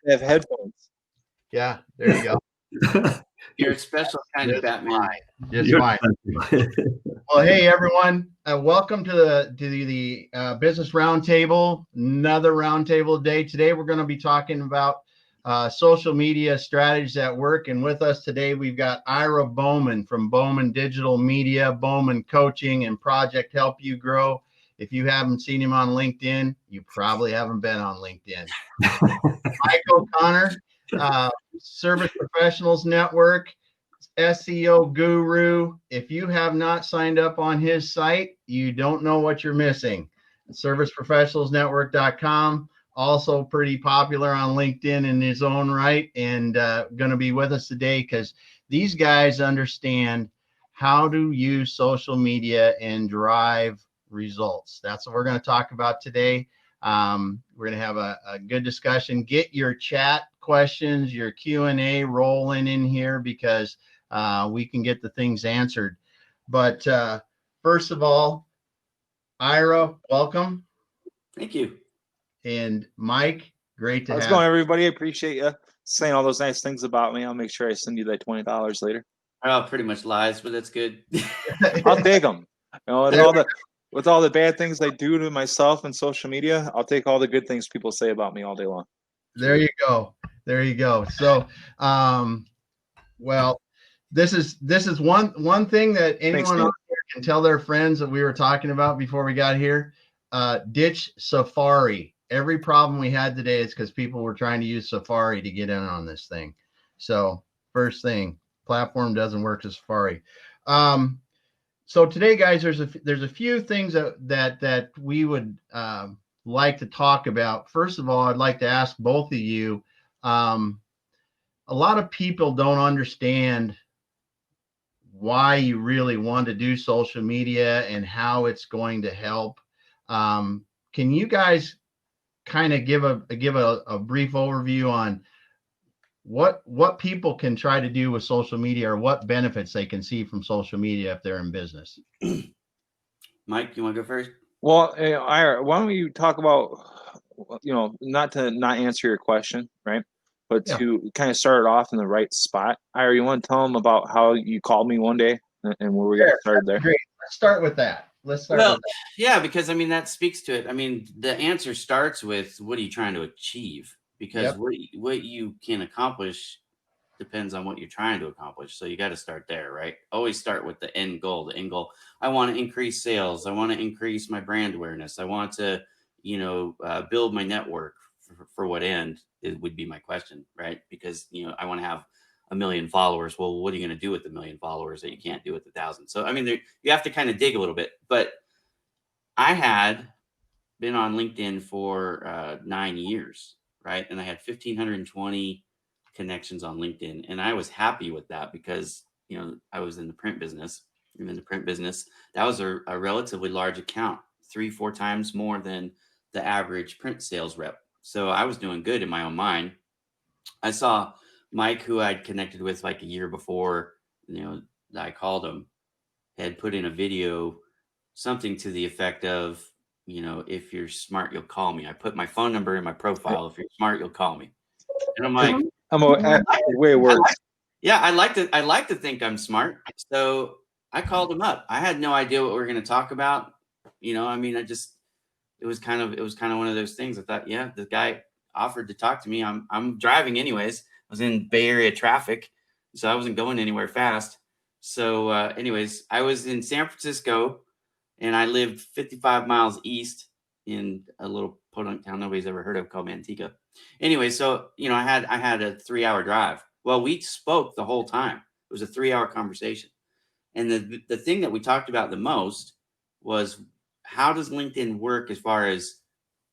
to have headphones. Yeah, there you go. You're a special kind of Batman. Just fine. Well, hey everyone, welcome to the Business Roundtable. Another roundtable day. Today we're going to be talking about social media strategies at work, and with us today we've got Ira Bowman from Bowman Digital Media, Bowman Coaching, and Project Help You Grow. If you haven't seen him on LinkedIn, you probably haven't been on LinkedIn. Mike O'Connor, Service Professionals Network, SEO guru. If you have not signed up on his site, you don't know what you're missing. Serviceprofessionalsnetwork.com, also pretty popular on LinkedIn in his own right, and going to be with us today because these guys understand how to use social media and drive results. That's what we're going to talk about today. We're going to have a good discussion. Get your chat questions, your Q&A rolling in here because we can get the things answered. But first of all, Ira, welcome. Thank you. And Mike, great to have you. How's it going, everybody? I appreciate you saying all those nice things about me. I'll make sure I send you that $20 later. Oh, pretty much lies, but that's good. I'll take them. You know, with all the bad things I do to myself and social media, I'll take all the good things people say about me all day long. There you go. There you go. So, well, this is one thing that anyone out there can tell their friends that we were talking about before we got here. Ditch Safari. Every problem we had today is because people were trying to use Safari to get in on this thing. So first thing, platform doesn't work to Safari. So today, guys, there's a few things that we would like to talk about. First of all, I'd like to ask both of you. A lot of people don't understand why you really want to do social media and how it's going to help. Can you guys kind of give a brief overview on what people can try to do with social media or what benefits they can see from social media if they're in business? Mike, you want to go first? Well, Ira, why don't you talk about, not to not answer your question, right? But to kind of start it off in the right spot. Ira, you want to tell them about how you called me one day and where we got started there? Great. Let's start with that. Yeah, because I mean, that speaks to it. I mean, the answer starts with what are you trying to achieve? Because what you can accomplish depends on what you're trying to accomplish. So you got to start there, right? Always start with the end goal. The end goal, I want to increase sales. I want to increase my brand awareness. I want to, build my network. For what end? It would be my question, right? Because, I want to have 1 million followers. Well, what are you going to do with the 1 million followers that you can't do with 1,000? So, I mean, you have to kind of dig a little bit. But I had been on LinkedIn for 9 years, right? And I had 1,520 connections on LinkedIn. And I was happy with that because, I was in the print business. And in the print business, that was a relatively large account, 3-4 times more than the average print sales rep. So I was doing good in my own mind. I saw Mike, who I'd connected with like a year before, that I called him, had put in a video, something to the effect of, if you're smart, you'll call me. I put my phone number in my profile. If you're smart, you'll call me. And I'm like, way worse. I like to think I'm smart. So I called him up. I had no idea what we were going to talk about. It was kind of one of those things. I thought, the guy offered to talk to me. I'm driving anyways. I was in Bay Area traffic, so I wasn't going anywhere fast. So anyways, I was in San Francisco, and I lived 55 miles east in a little podunk town nobody's ever heard of called Manteca. Anyway, so I had a 3-hour drive. Well, we spoke the whole time. It was a 3-hour conversation, and the thing that we talked about the most was, how does LinkedIn work as far as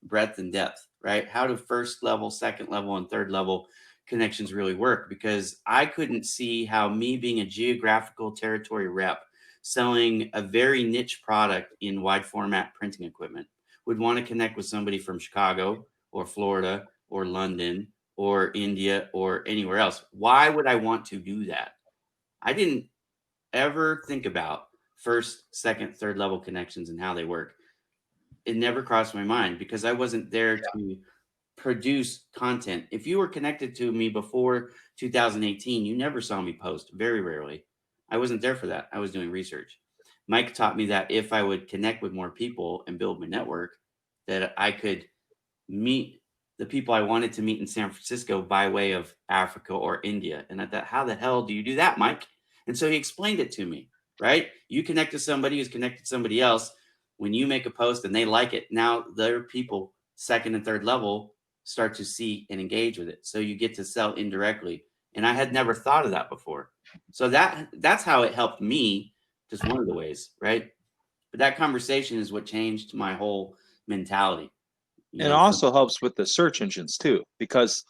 breadth and depth, right? How do first level, second level, and third level connections really work? Because I couldn't see how me being a geographical territory rep selling a very niche product in wide format printing equipment would want to connect with somebody from Chicago or Florida or London or India or anywhere else. Why would I want to do that? I didn't ever think about first, second, third level connections and how they work. It never crossed my mind because I wasn't there to produce content. If you were connected to me before 2018, you never saw me post, very rarely. I wasn't there for that. I was doing research. Mike taught me that if I would connect with more people and build my network, that I could meet the people I wanted to meet in San Francisco by way of Africa or India. And I thought, how the hell do you do that, Mike? And so he explained it to me, right? You connect to somebody who's connected to somebody else. When you make a post and they like it, now their people, second and third level, start to see and engage with it. So you get to sell indirectly. And I had never thought of that before. So that's how it helped me, just one of the ways, right? But that conversation is what changed my whole mentality. It also helps with the search engines too, because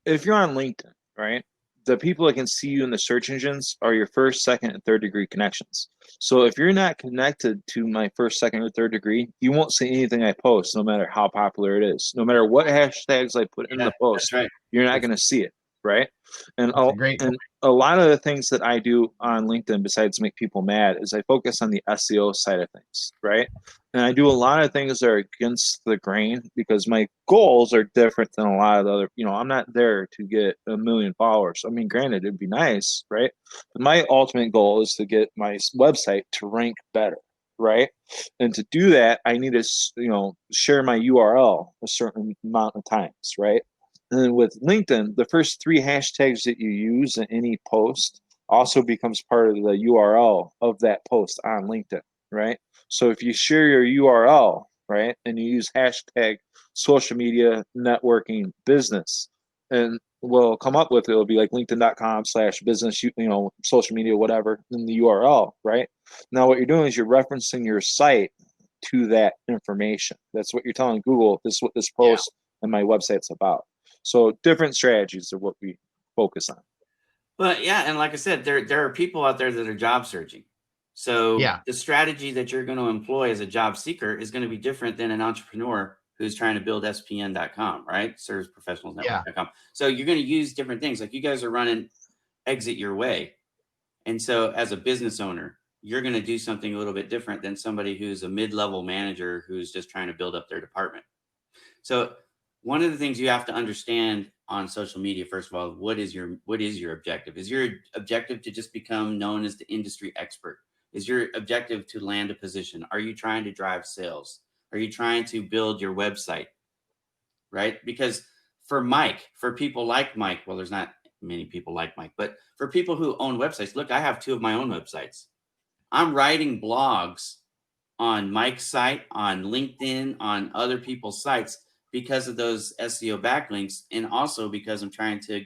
if you're on LinkedIn, right, the people that can see you in the search engines are your first, second, and third degree connections. So if you're not connected to my first, second, or third degree, you won't see anything I post, no matter how popular it is. No matter what hashtags I put in the post, right. You're not going to see it, right? And and a lot of the things that I do on LinkedIn, besides make people mad, is I focus on the SEO side of things, right? And I do a lot of things that are against the grain because my goals are different than a lot of the other, I'm not there to get 1 million followers. I mean, granted, it'd be nice, right? But my ultimate goal is to get my website to rank better, right? And to do that, I need to, share my URL a certain amount of times, right? And then with LinkedIn, the first 3 hashtags that you use in any post also becomes part of the URL of that post on LinkedIn, right? So if you share your URL, right, and you use hashtag social media networking business, and we'll come up with it'll be like linkedin.com/business, social media, whatever, in the URL, right? Now what you're doing is you're referencing your site to that information. That's what you're telling Google, this is what this post and my website's about. So different strategies are what we focus on. But yeah, and like I said, there are people out there that are job searching. So the strategy that you're going to employ as a job seeker is going to be different than an entrepreneur who's trying to build SPN.com, right? Service Professionals Network.com. So you're going to use different things. Like you guys are running Exit Your Way. And so as a business owner, you're going to do something a little bit different than somebody who's a mid-level manager who's just trying to build up their department. So one of the things you have to understand on social media, first of all, what is your objective? Is your objective to just become known as the industry expert? Is your objective to land a position? Are you trying to drive sales? Are you trying to build your website? Right? Because for people like Mike, well, there's not many people like Mike, but for people who own websites, look, I have 2 of my own websites. I'm writing blogs on Mike's site, on LinkedIn, on other people's sites because of those SEO backlinks, and also because I'm trying to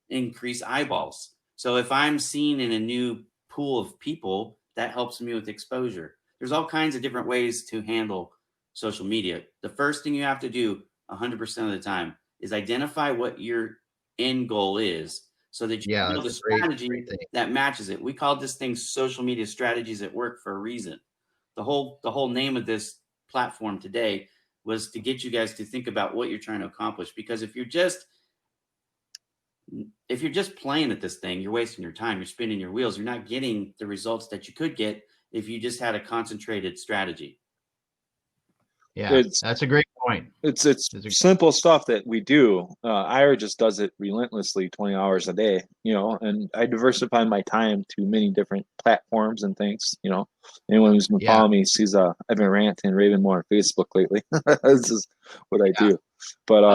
increase eyeballs. So if I'm seen in a new pool of people, that helps me with exposure. There's all kinds of different ways to handle social media. The first thing you have to do 100% of the time is identify what your end goal is so that you build a strategy that matches it. We call this thing social media strategies at work for a reason. The whole name of this platform today was to get you guys to think about what you're trying to accomplish. Because if you're just playing at this thing, you're wasting your time. You're spinning your wheels. You're not getting the results that you could get if you just had a concentrated strategy. Yeah, that's a great point. It's simple stuff that we do. Ira just does it relentlessly 20 hours a day, and I diversify my time to many different platforms and things, Anyone who's been following me sees I've been ranting and raving more on Facebook lately. This is what I do. But I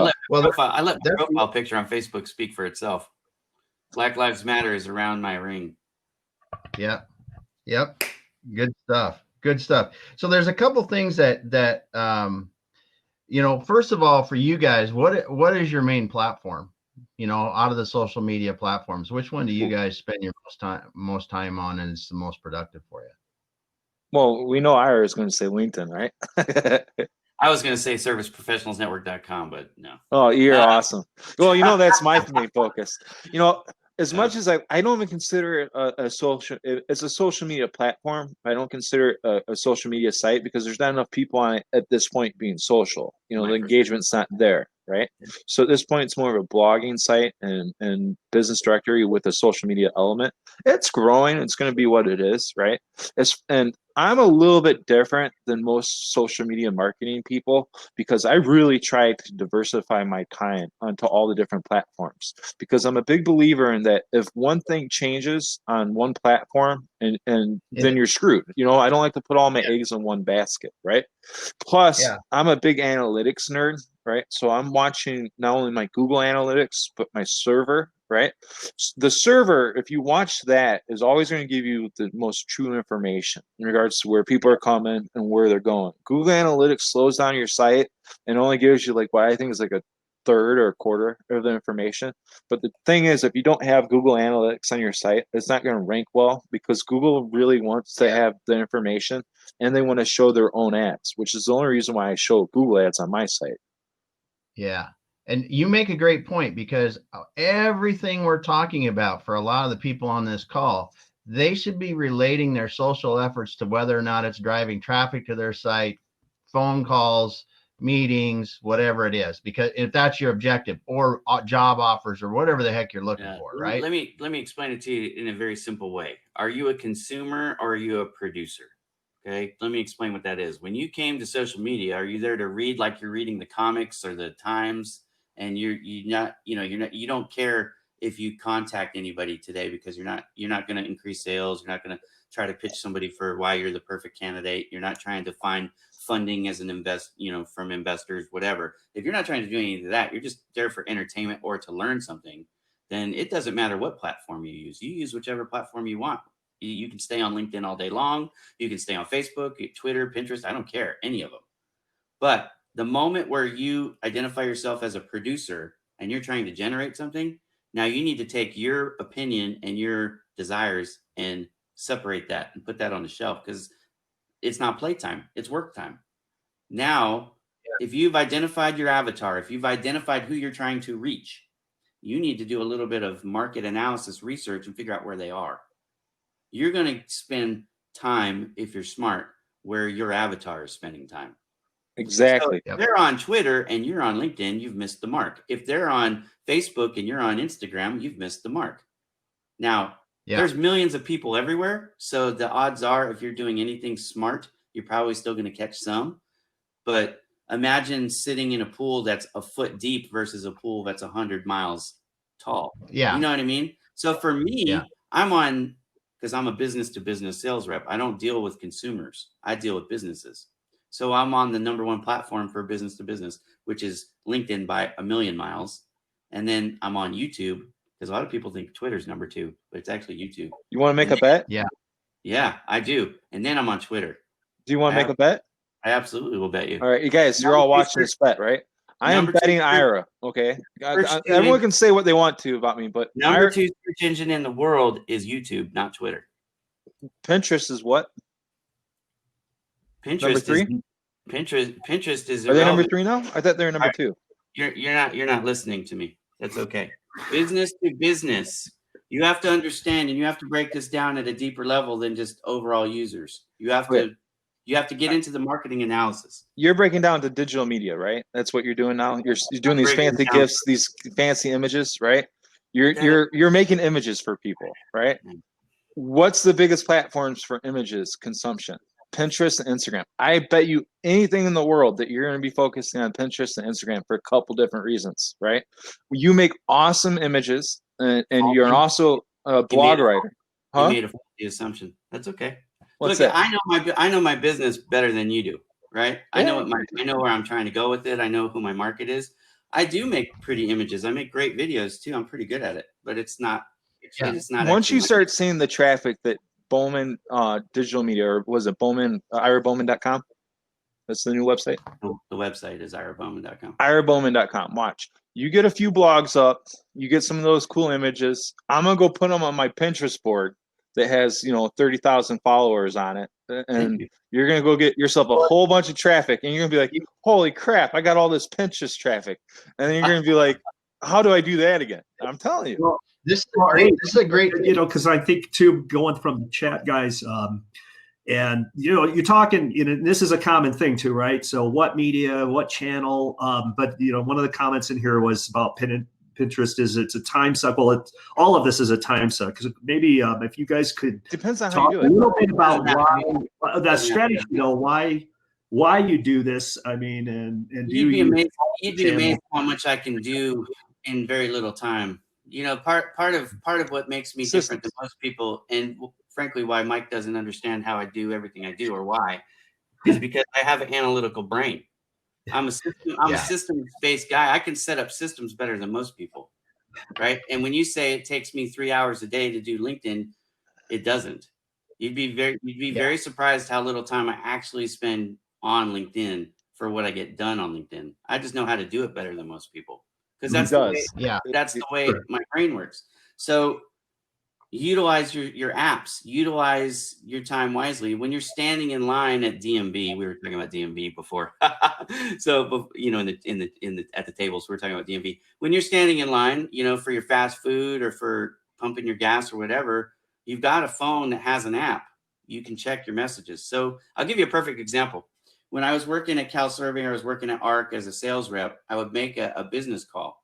let my profile picture on Facebook speak for itself. Black Lives Matter is around my ring. Yep. Good stuff. So there's a couple things that first of all, for you guys, what is your main platform? Out of the social media platforms, which one do you guys spend your most time on, and it's the most productive for you? Well, we know Ira is going to say LinkedIn, right? I was going to say serviceprofessionalsnetwork.com, but no. Oh, you're awesome. Well, that's my main focus. As much as I don't even consider it it's a social media platform. I don't consider it a social media site because there's not enough people on it at this point being social. The engagement's not there, right? So at this point, it's more of a blogging site and business directory with a social media element. It's growing. It's going to be what it is, right? And I'm a little bit different than most social media marketing people because I really try to diversify my time onto all the different platforms, because I'm a big believer in that if one thing changes on one platform and then you're screwed. I don't like to put all my eggs in one basket, right? Plus, I'm a big analytics nerd, right? So I'm watching not only my Google Analytics, but my server, right? The server, if you watch that, is always going to give you the most true information in regards to where people are coming and where they're going. Google Analytics slows down your site and only gives you like what I think is like a third or a quarter of the information. But the thing is, if you don't have Google Analytics on your site, it's not going to rank well, because Google really wants to have the information and they want to show their own ads, which is the only reason why I show Google ads on my site. Yeah. And you make a great point, because everything we're talking about for a lot of the people on this call, they should be relating their social efforts to whether or not it's driving traffic to their site, phone calls, meetings, whatever it is, because if that's your objective, or job offers, or whatever the heck you're looking for, right? Let me explain it to you in a very simple way. Are you a consumer or are you a producer? Okay, let me explain what that is. When you came to social media, are you there to read like you're reading the comics or the Times, and you don't care if you contact anybody today, because you're not going to increase sales, you're not going to try to pitch somebody for why you're the perfect candidate, you're not trying to find funding as an from investors, whatever. If you're not trying to do any of that, you're just there for entertainment or to learn something, then it doesn't matter what platform you use whichever platform you want. You can stay on LinkedIn all day long. You can stay on Facebook, Twitter, Pinterest. I don't care, any of them. But the moment where you identify yourself as a producer and you're trying to generate something, now you need to take your opinion and your desires and separate that and put that on the shelf, because it's not playtime, it's work time. Now, if you've identified your avatar, if you've identified who you're trying to reach, you need to do a little bit of market analysis research and figure out where they are. You're going to spend time, if you're smart, where your avatar is spending time. Exactly. So if they're on Twitter and you're on LinkedIn, you've missed the mark. If they're on Facebook and you're on Instagram, you've missed the mark. Now, there's millions of people everywhere. So the odds are, if you're doing anything smart, you're probably still going to catch some. But imagine sitting in a pool that's a foot deep versus a pool that's 100 miles tall. Yeah. You know what I mean? So for me, I'm on, because I'm a business to business sales rep. I don't deal with consumers. I deal with businesses. So I'm on the #1 platform for business to business, which is LinkedIn by a million miles. And then I'm on YouTube, because a lot of people think Twitter's #2, but it's actually YouTube. You want to make a bet? Yeah, I do. And then I'm on Twitter. Do you want to make a bet? I absolutely will bet you. All right, you guys, you're all watching this bet, right? I am betting Ira. Okay, everyone can say what they want to about me, but #2 search engine in the world is YouTube, not Twitter. Pinterest is what? Pinterest #3. Pinterest is. Are they #3 now? I thought they were #2. You're not listening to me. That's okay. Business to business. You have to understand, and you have to break this down at a deeper level than just overall users. You have to get into the marketing analysis. You're breaking down to digital media, right? That's what you're doing now. You're doing these fancy GIFs, these fancy images, right? You're making images for people, right? What's the biggest platforms for images consumption? Pinterest and Instagram. I bet you anything in the world that you're going to be focusing on Pinterest and Instagram for a couple different reasons, right? You make awesome images, and you're also a blog writer. You made a faulty assumption. That's okay. What's Look, that? I know my business better than you do, right? I know where I'm trying to go with it. I know who my market is. I do make pretty images. I make great videos too. I'm pretty good at it, but it's not. It's not. Once you start seeing the traffic that Bowman Digital Media, or was it Bowman, irabowman.com? That's the new website. The website is irabowman.com. irabowman.com. Watch. You get a few blogs up. You get some of those cool images. I'm going to go put them on my Pinterest board that has, 30,000 followers on it. And you're going to go get yourself a whole bunch of traffic. And you're going to be like, holy crap, I got all this Pinterest traffic. And then you're going to be like, how do I do that again? I'm telling you. Well, this is a great, because I think too, going from the chat, guys, And, you're talking, this is a common thing too, right? So what media, what channel? But, one of the comments in here was about Pinterest is it's a time suck. Well, all of this is a time suck. Because maybe if you guys could Depends on how talk you a do it. little bit about why that strategy, why you do this. I mean, and do You'd be you amazed. You'd be amazed how much I can do in very little time. Part of what makes me different than most people, and frankly, why Mike doesn't understand how I do everything I do, or why, is because I have an analytical brain. I'm a systems-based guy. I can set up systems better than most people, right? And when you say it takes me 3 hours a day to do LinkedIn, it doesn't. You'd be very surprised how little time I actually spend on LinkedIn for what I get done on LinkedIn. I just know how to do it better than most people, because that's the way my brain works. So utilize your apps, utilize your time wisely. When you're standing in line at DMB, we were talking about DMB before. So, at the tables, we're talking about DMB. When you're standing in line, for your fast food or for pumping your gas or whatever, you've got a phone that has an app. You can check your messages. So I'll give you a perfect example. When I was working at Cal Serving, I was working at ARC as a sales rep, I would make a business call.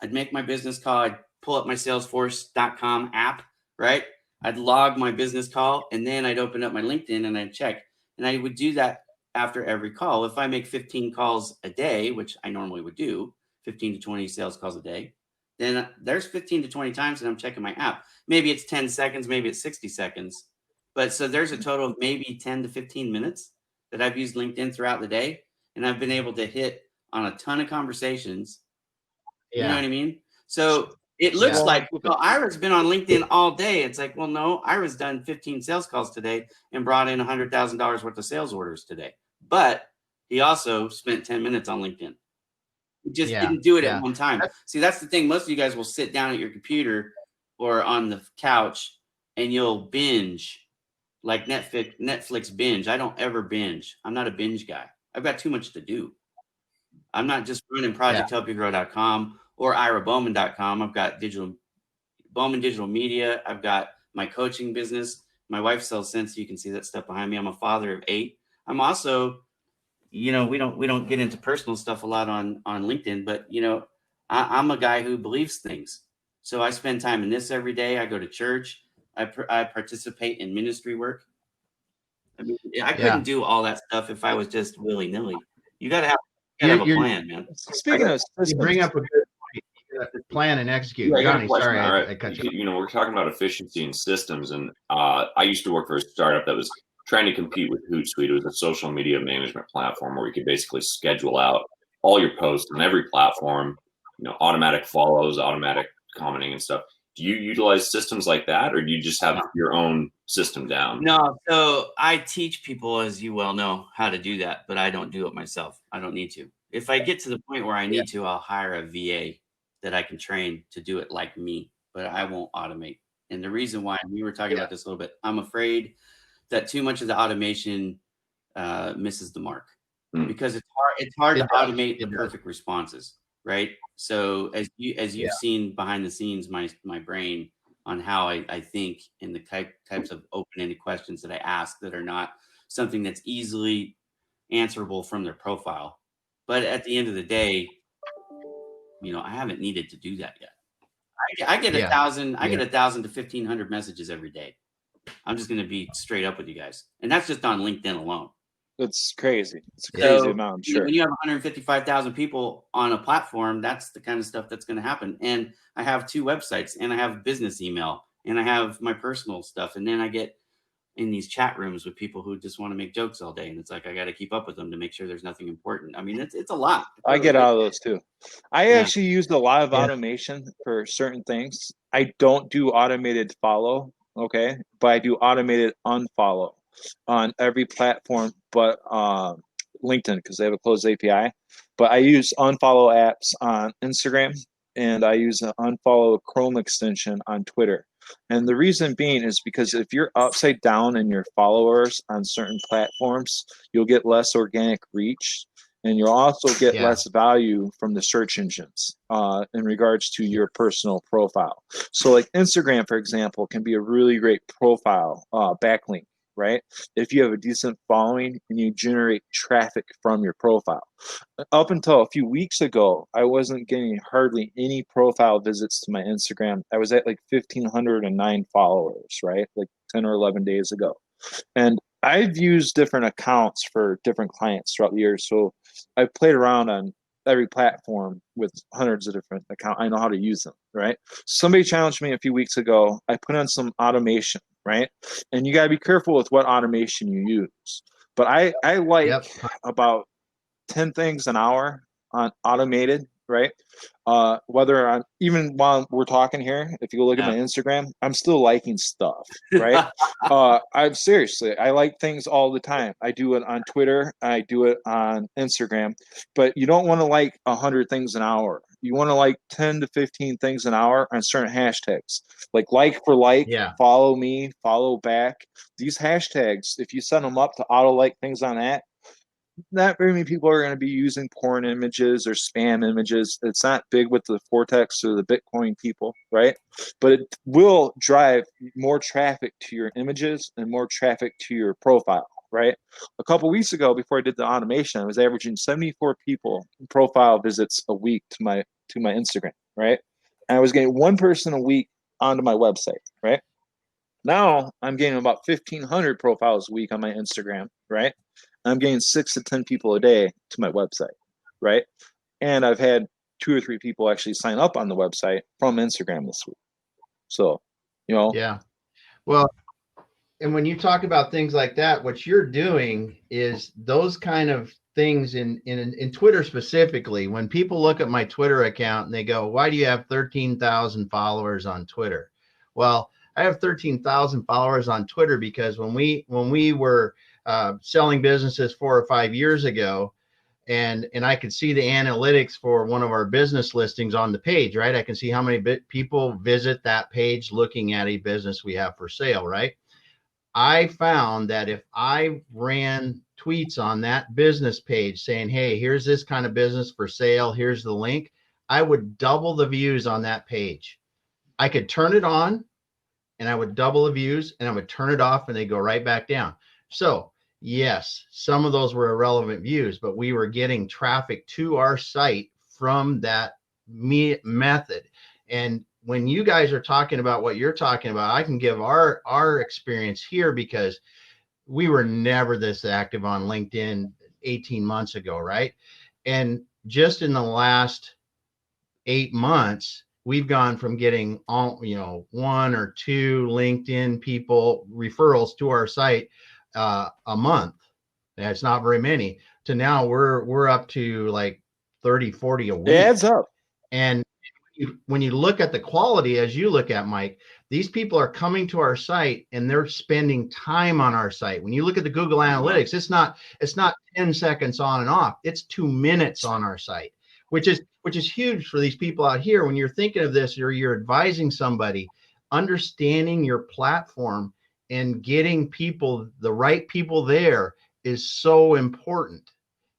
I'd make my business call. I'd pull up my Salesforce.com app, right? I'd log my business call, and then I'd open up my LinkedIn and I'd check. And I would do that after every call. If I make 15 calls a day, which I normally would do, 15 to 20 sales calls a day, then there's 15 to 20 times that I'm checking my app. Maybe it's 10 seconds, maybe it's 60 seconds. But so there's a total of maybe 10 to 15 minutes that I've used LinkedIn throughout the day. And I've been able to hit on a ton of conversations. You know what I mean? So it looks like, well, Ira's been on LinkedIn all day. It's like, well, no, Ira's done 15 sales calls today and brought in $100,000 worth of sales orders today. But he also spent 10 minutes on LinkedIn. He just didn't do it at one time. See, that's the thing. Most of you guys will sit down at your computer or on the couch and you'll binge, like Netflix binge. I don't ever binge. I'm not a binge guy. I've got too much to do. I'm not just running projecthelpyougrow.com or irabowman.com. I've got Bowman Digital Media. I've got my coaching business. My wife sells Sense. You can see that stuff behind me. I'm a father of 8. I'm also, we don't get into personal stuff a lot on LinkedIn, but I'm a guy who believes things. So I spend time in this every day. I go to church. I participate in ministry work. I mean, I couldn't do all that stuff if I was just willy-nilly. You got to have a plan, man. Speaking of systems, you bring up a good point. You got to plan and execute. Yeah, Johnny, sorry, I cut you. We're talking about efficiency and systems, and I used to work for a startup that was trying to compete with Hootsuite. It was a social media management platform where you could basically schedule out all your posts on every platform, automatic follows, automatic commenting and stuff. Do you utilize systems like that, or do you just have your own system down? No, so I teach people, as you well know, how to do that, but I don't do it myself. I don't need to. If I get to the point where I need to, I'll hire a VA that I can train to do it like me, but I won't automate. And the reason why, we were talking about this a little bit, I'm afraid that too much of the automation misses the mark because it's hard to automate the perfect responses, right? So as you've seen behind the scenes, my brain on how I think and the types of open-ended questions that I ask that are not something that's easily answerable from their profile. But at the end of the day, I haven't needed to do that yet. I get 1,000, I get 1,000 to 1,500 messages every day. I'm just going to be straight up with you guys. And that's just on LinkedIn alone. It's crazy. It's a crazy amount, I'm sure. When you have 155,000 people on a platform, that's the kind of stuff that's going to happen. And I have 2 websites, and I have business email, and I have my personal stuff. And then I get in these chat rooms with people who just want to make jokes all day. And it's like, I got to keep up with them to make sure there's nothing important. I mean, it's a lot. I get out of those too. I actually used a lot of automation for certain things. I don't do automated follow. Okay. But I do automated unfollow on every platform, but LinkedIn, because they have a closed API. But I use unfollow apps on Instagram, and I use an unfollow Chrome extension on Twitter. And the reason being is because if you're upside down in your followers on certain platforms, you'll get less organic reach, and you'll also get less value from the search engines in regards to your personal profile. So like Instagram, for example, can be a really great profile backlink. right? If you have a decent following and you generate traffic from your profile. Up until a few weeks ago, I wasn't getting hardly any profile visits to my Instagram. I was at like 1,509 followers, right? Like 10 or 11 days ago. And I've used different accounts for different clients throughout the years. So I've played around on every platform with hundreds of different accounts. I know how to use them, right? Somebody challenged me a few weeks ago. I put on some automation, right? And you got to be careful with what automation you use. But I like Yep. about 10 things an hour on automated, right? Whether I'm even while we're talking here, if you go look at my Instagram, I'm still liking stuff, right? I'm seriously, I like things all the time. I do it on Twitter, I do it on Instagram, but you don't want to like 100 things an hour. You want to like 10 to 15 things an hour on certain hashtags, like for like, Yeah. follow me, follow back. These hashtags, if you set them up to auto like things on that, not very many people are going to be using porn images or spam images. It's not big with the Vortex or the Bitcoin people, right? But it will drive more traffic to your images and more traffic to your profile, right? A couple weeks ago, before I did the automation, I was averaging 74 people profile visits a week to my Instagram, right? And I was getting one person a week onto my website, right? Now I'm getting about 1,500 profiles a week on my Instagram, right? I'm getting 6 to 10 people a day to my website, right? And I've had 2 or 3 people actually sign up on the website from Instagram this week. So, Yeah. Well, and when you talk about things like that, what you're doing is those kind of things in Twitter specifically. When people look at my Twitter account and they go, "Why do you have 13,000 followers on Twitter?" Well, I have 13,000 followers on Twitter because when we were selling businesses 4 or 5 years ago, and I could see the analytics for one of our business listings on the page, right? I can see how many people visit that page looking at a business we have for sale, right? I found that if I ran tweets on that business page saying, "Hey, here's this kind of business for sale, here's the link," I would double the views on that page. I could turn it on and I would double the views, and I would turn it off and they go right back down. So yes, some of those were irrelevant views, but we were getting traffic to our site from that method. And when you guys are talking about what you're talking about, I can give our experience here, because we were never this active on LinkedIn 18 months ago, right? And just in the last 8 months, we've gone from getting 1 or 2 LinkedIn people referrals to our site a month. That's not very many. To now we're up to like 30, 40 a it week. adds up. And when you look at the quality, as you look at, Mike, these people are coming to our site and they're spending time on our site. When you look at the Google Analytics, it's not 10 seconds on and off. It's 2 minutes on our site, which is huge for these people out here. When you're thinking of this, or you're advising somebody, understanding your platform and getting the right people there is so important,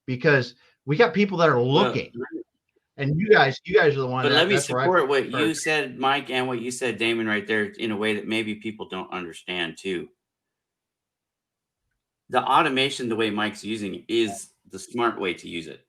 because we got people that are looking. And you guys are the one. But let me that's where support what you said, Mike, and what you said, Damon, right there, in a way that maybe people don't understand too. The automation, the way Mike's using it, is the smart way to use it,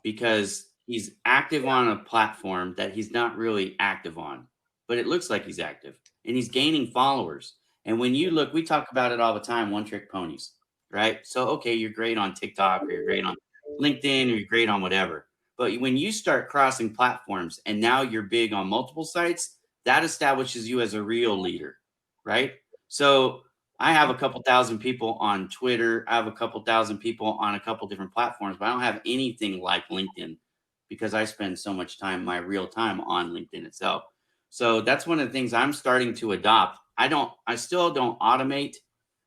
because he's active on a platform that he's not really active on, but it looks like he's active and he's gaining followers. And when you look, we talk about it all the time, one trick ponies, right? So, okay, you're great on TikTok, or you're great on LinkedIn, or you're great on whatever. But when you start crossing platforms and now you're big on multiple sites, that establishes you as a real leader, right? So I have a couple thousand people on Twitter. I have a couple thousand people on a couple different platforms, but I don't have anything like LinkedIn, because I spend so much time, my real time, on LinkedIn itself. So that's one of the things I'm starting to adopt. I still don't automate,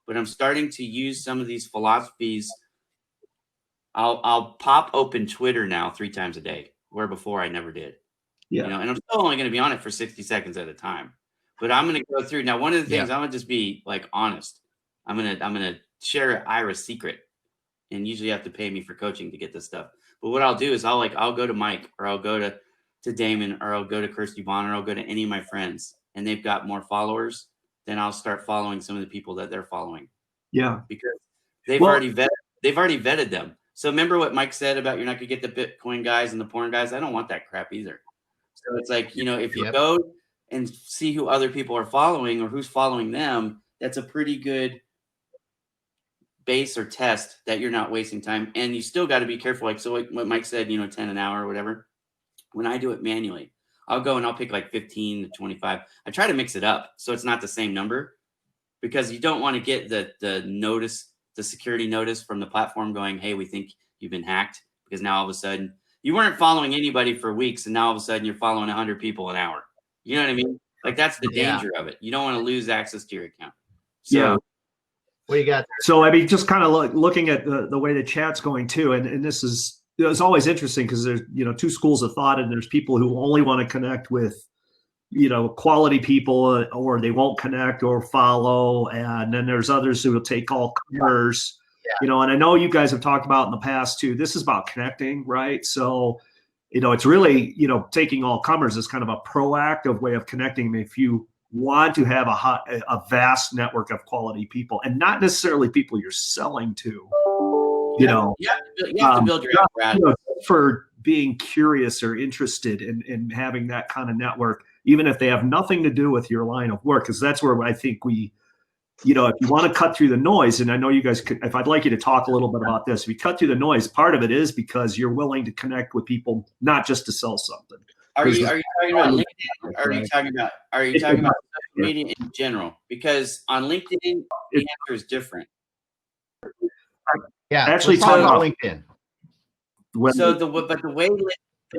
but I'm starting to use some of these philosophies. I'll pop open Twitter now 3 times a day, where before I never did. Yeah. And I'm still only going to be on it for 60 seconds at a time. But I'm going to go through now. One of the things, I'm going to just be like honest. I'm going to share Ira's secret, and usually you have to pay me for coaching to get this stuff. But what I'll do is I'll go to Mike, or I'll go to Damon, or I'll go to Kirsty Bonner, or I'll go to any of my friends, and they've got more followers. Then I'll start following some of the people that they're following. Yeah. because they've Well- already vetted them. So remember what Mike said about you're not gonna get the Bitcoin guys and the porn guys. I don't want that crap either. So it's like, if you Yep. go and see who other people are following or who's following them, that's a pretty good base or test that you're not wasting time. And you still got to be careful. Like, so what Mike said, 10 an hour or whatever. When I do it manually, I'll go and I'll pick like 15 to 25. I try to mix it up so it's not the same number, because you don't want to get the notice, the security notice from the platform going, hey, we think you've been hacked, because now all of a sudden you weren't following anybody for weeks and now all of a sudden you're following 100 people an hour. You know what I mean? Like, that's the danger of it. You don't want to lose access to your account. So, Yeah. What you got there? So I mean, just kind of looking at the way the chat's going too, and this is, it's always interesting because there's two schools of thought, and there's people who only want to connect with quality people, or they won't connect or follow, and then there's others who will take all comers. And I know you guys have talked about in the past too. This is about connecting, right? So it's really taking all comers is kind of a proactive way of connecting. If you want to have a vast network of quality people, and not necessarily people you're selling to, you have to build your apparatus. for being curious or interested in having that kind of network, even if they have nothing to do with your line of work, because that's where I think we, if you want to cut through the noise, and I know you guys could, if I'd like you to talk a little bit about this, if you cut through the noise, part of it is because you're willing to connect with people, not just to sell something. Are you talking about LinkedIn? Are you talking about social media in general? Because on LinkedIn, the answer is different. Yeah, Actually, let's talk talk about about LinkedIn. So the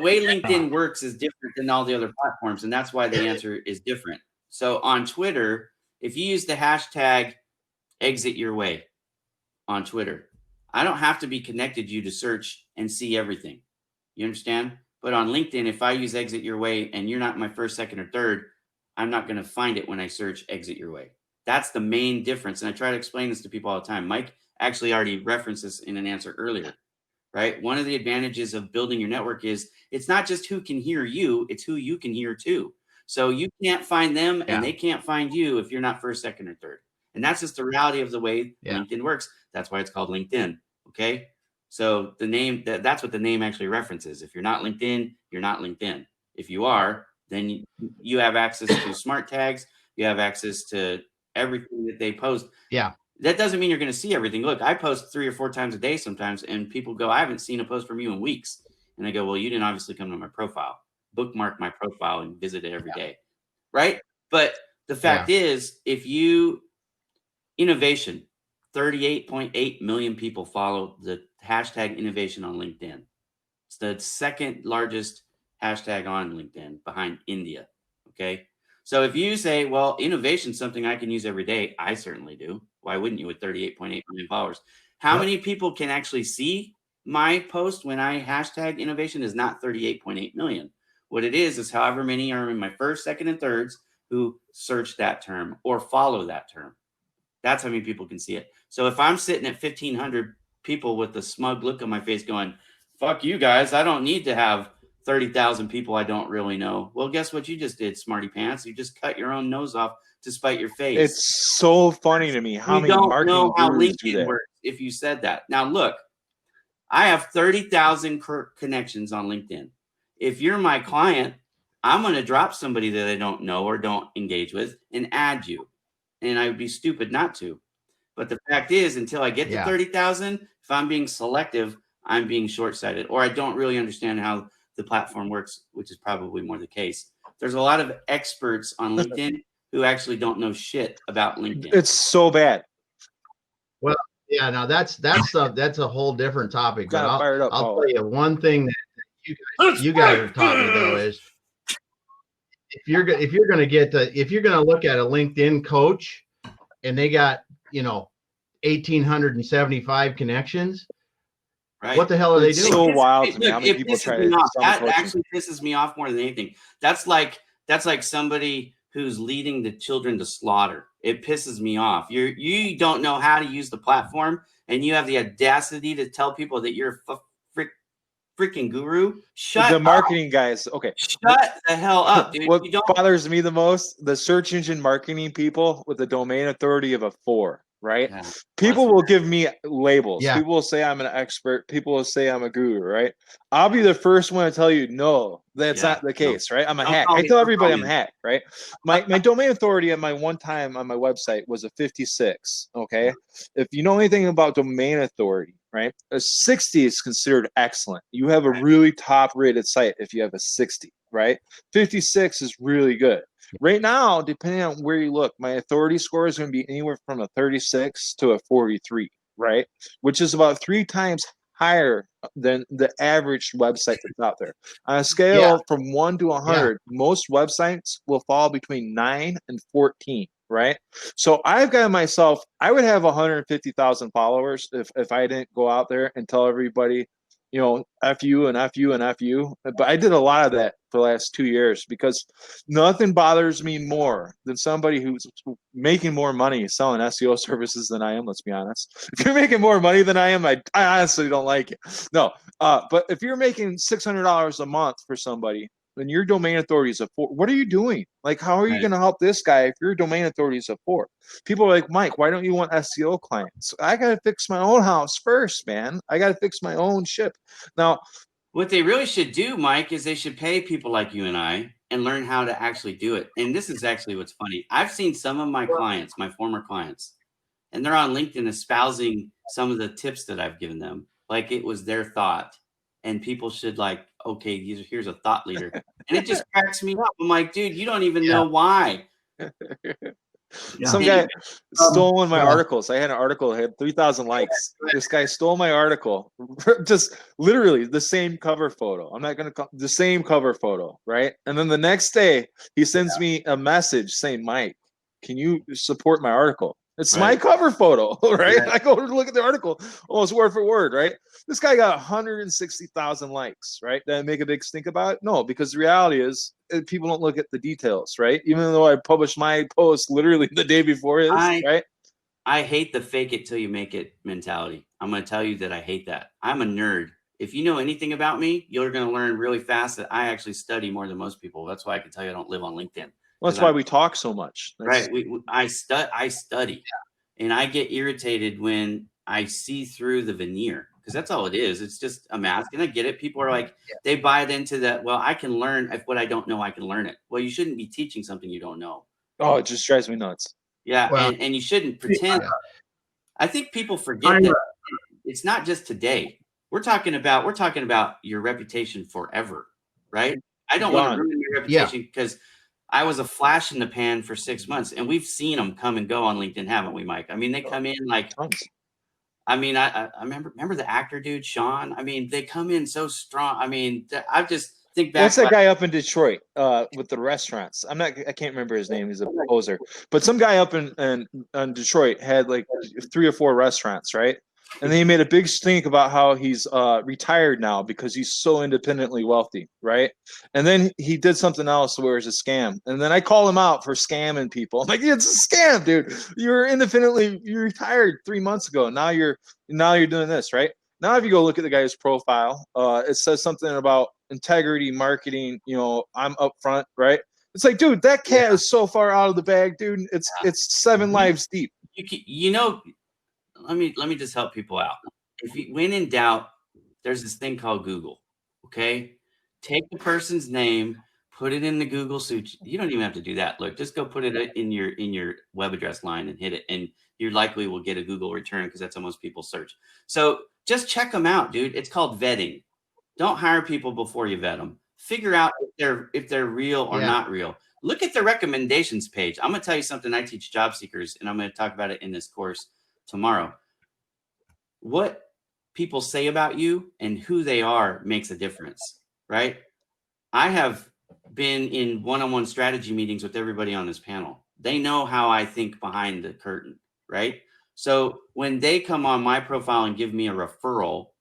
way LinkedIn works is different than all the other platforms, and that's why the answer is different. So on Twitter, if you use the hashtag exit your way on Twitter, I don't have to be connected to you to search and see everything. You understand? But on LinkedIn, if I use exit your way and you're not my first, second, or third, I'm not going to find it when I search exit your way. That's the main difference. And I try to explain this to people all the time. Mike actually already referenced this in an answer earlier, right? One of the advantages of building your network is it's not just who can hear you, it's who you can hear too. So you can't find them and they can't find you if you're not first, second, or third. And that's just the reality of the way LinkedIn works. That's why it's called LinkedIn. Okay. So the name, that's what the name actually references. If you're not LinkedIn, you're not LinkedIn. If you are, then you have access to smart tags. You have access to everything that they post. Yeah. That doesn't mean you're going to see everything. Look, I post 3 or 4 times a day sometimes, and people go, I haven't seen a post from you in weeks. And I go, well, you didn't obviously come to my profile. Bookmark my profile and visit it every day. Right? But the fact is, if you, innovation, 38.8 million people follow the hashtag innovation on LinkedIn. It's the second largest hashtag on LinkedIn behind India. Okay. So if you say, well, innovation is something I can use every day, I certainly do. Why wouldn't you with 38.8 million followers? How many people can actually see my post when I hashtag innovation is not 38.8 million. What it is however many are in my first, second, and thirds who search that term or follow that term. That's how many people can see it. So if I'm sitting at 1,500 people with a smug look on my face going, fuck you guys, I don't need to have 30,000 people I don't really know. Well, guess what you just did, smarty pants? You just cut your own nose off to spite your face. It's so funny to me how many marketing gurus do that. Works if you said that. Now, look, I have 30,000 connections on LinkedIn. If you're my client, I'm going to drop somebody that I don't know or don't engage with and add you. And I would be stupid not to. But the fact is, until I get to 30,000, if I'm being selective, I'm being short-sighted, or I don't really understand how the platform works, which is probably more the case. There's a lot of experts on LinkedIn who actually don't know shit about LinkedIn. It's so bad. Well, yeah, now that's a whole different topic. But I'll tell you one thing that you guys have taught me though is if you're going to look at a LinkedIn coach and they got 1,875 connections. Right. What the hell are they doing? So wild to me. How many people try to that actually pisses me off more than anything. That's like somebody who's leading the children to slaughter. It pisses me off. You don't know how to use the platform, and you have the audacity to tell people that you're a freaking guru. Shut the marketing guys. Okay. Shut the hell up, dude. What bothers me the most, the search engine marketing people with a domain authority of a 4. right? Yeah. People will give me labels. Yeah. People will say I'm an expert. People will say I'm a guru, right? I'll be the first one to tell you, no, that's Yeah, not the no. case, right? I'm a Don't hack. call I me- tell don't everybody call I'm a me. hack, right? My domain authority at my one time on my website was a 56, okay? If you know anything about domain authority, right? A 60 is considered excellent. You have a really top rated site if you have a 60, right? 56 is really good. Right now, depending on where you look, my authority score is going to be anywhere from a 36 to a 43, right? Which is about 3 times higher than the average website that's out there. On a scale from 1 to 100, most websites will fall between 9 and 14, right? So I've got myself, I would have 150,000 followers if I didn't go out there and tell everybody, you know, F you and F you and F you. But I did a lot of that for the last 2 years because nothing bothers me more than somebody who's making more money selling SEO services than I am. Let's be honest. If you're making more money than I am, I honestly don't like it. No, but if you're making $600 a month for somebody, and your domain authority is a 4, what are you doing? Like, how are you going to help this guy if your domain authority is a 4? People are like, Mike, why don't you want SEO clients? I got to fix my own house first, man. I got to fix my own ship. Now, what they really should do, Mike, is they should pay people like you and I and learn how to actually do it. And this is actually what's funny. I've seen some of my clients, my former clients, and they're on LinkedIn espousing some of the tips that I've given them, like it was their thought. And people should like, okay, here's a thought leader. And it just cracks me up. I'm like, dude, you don't even know why. Some guy stole one of my articles. I had an article that had 3,000 likes. This guy stole my article, just literally the same cover photo. I'm not going to call the same cover photo, right? And then the next day, he sends me a message saying, Mike, can you support my article? It's my cover photo, right? I go to look at the article, almost word for word, right? This guy got 160,000 likes, right? Did I make a big stink about it? No, because the reality is people don't look at the details, right? Even though I published my post literally the day before his, right? I hate the fake it till you make it mentality. I'm going to tell you that I hate that. I'm a nerd. If you know anything about me, you're going to learn really fast that I actually study more than most people. That's why I can tell you I don't live on LinkedIn. Well, that's why we talk so much. Right. I study, and I get irritated when I see through the veneer because that's all it is. It's just a mask, and I get it. People are like, they buy it into that. Well, I can learn if what I don't know, I can learn it. Well, you shouldn't be teaching something you don't know. Oh, it just drives me nuts. Yeah, well, and you shouldn't pretend. I think people forget that it's not just today. We're talking about your reputation forever, right? I don't want to ruin your reputation because I was a flash in the pan for 6 months, and we've seen them come and go on LinkedIn, haven't we, Mike? I mean, they come in like, I mean, I remember the actor dude, Sean. I mean, they come in so strong. I mean, I just think back. What's that guy up in Detroit with the restaurants? I can't remember his name. He's a poser. But some guy up in Detroit had like 3 or 4 restaurants, right? And then he made a big stink about how he's retired now because he's so independently wealthy, right? And then he did something else where it's a scam. And then I call him out for scamming people. I'm like, it's a scam, dude. You retired 3 months ago. Now you're doing this, right? Now if you go look at the guy's profile, it says something about integrity marketing. You know, I'm upfront, right? It's like, dude, that cat is so far out of the bag, dude. It's 7 lives deep. You know. Let me just help people out. When in doubt, there's this thing called Google. Okay, take the person's name, put it in the Google search. You don't even have to do that. Look, just go put it in your web address line and hit it, and you likely will get a Google return because that's how most people search. So just check them out, dude. It's called vetting. Don't hire people before you vet them. Figure out if they're real or not real. Look at the recommendations page. I'm gonna tell you something I teach job seekers, and I'm gonna talk about it in this course tomorrow. What people say about you and who they are makes a difference, right? I have been in one-on-one strategy meetings with everybody on this panel. They know how I think behind the curtain, right? So when they come on my profile and give me a referral,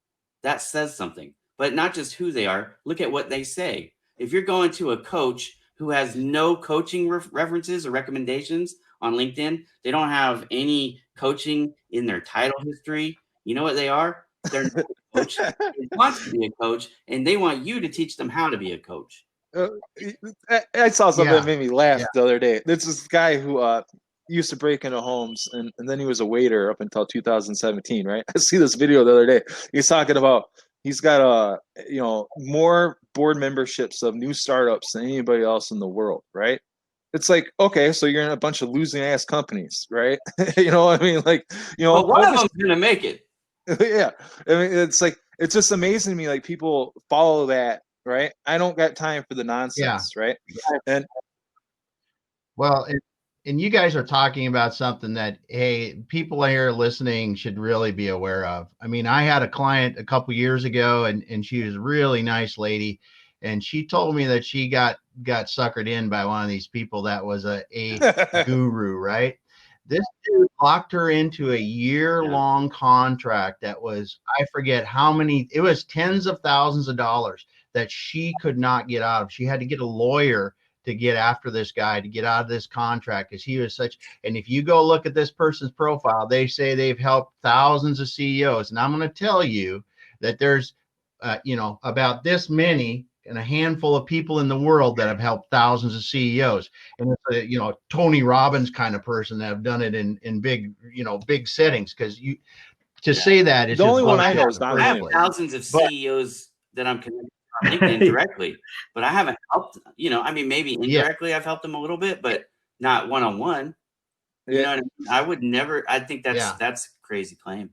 that says something, but not just who they are. Look at what they say. If you're going to a coach who has no coaching references or recommendations on LinkedIn, they don't have any coaching in their title history. You know what they are? They're not a coach. They want to be a coach, and they want you to teach them how to be a coach. I saw something that made me laugh the other day. This is this guy who used to break into homes, and then he was a waiter up until 2017, right? I see this video the other day. He's talking about he's got more board memberships of new startups than anybody else in the world, right? It's like, okay, so you're in a bunch of losing ass companies, right? You know what I mean? Like, But one of them's gonna make it. yeah. I mean, it's like, it's just amazing to me, like, people follow that, right? I don't got time for the nonsense, right? And Well, and you guys are talking about something that, hey, people here listening should really be aware of. I mean, I had a client a couple years ago, and she was a really nice lady, and she told me that she got suckered in by one of these people that was a guru, right? This dude locked her into a year-long contract that was, I forget how many, it was tens of thousands of dollars that she could not get out of. She had to get a lawyer to get after this guy, to get out of this contract, because he was such. And if you go look at this person's profile, they say they've helped thousands of CEOs. And I'm going to tell you that there's, about this many and a handful of people in the world that have helped thousands of CEOs. And it's a, Tony Robbins kind of person that have done it in big, big settings. Because say that is the only one I bullshit know in is the Don first I have Lemon. place. thousands of CEOs that I'm connected on LinkedIn directly, but I haven't helped. I mean, maybe indirectly I've helped them a little bit, but not one on one. You know what I mean? I would never. I think that's a crazy claim.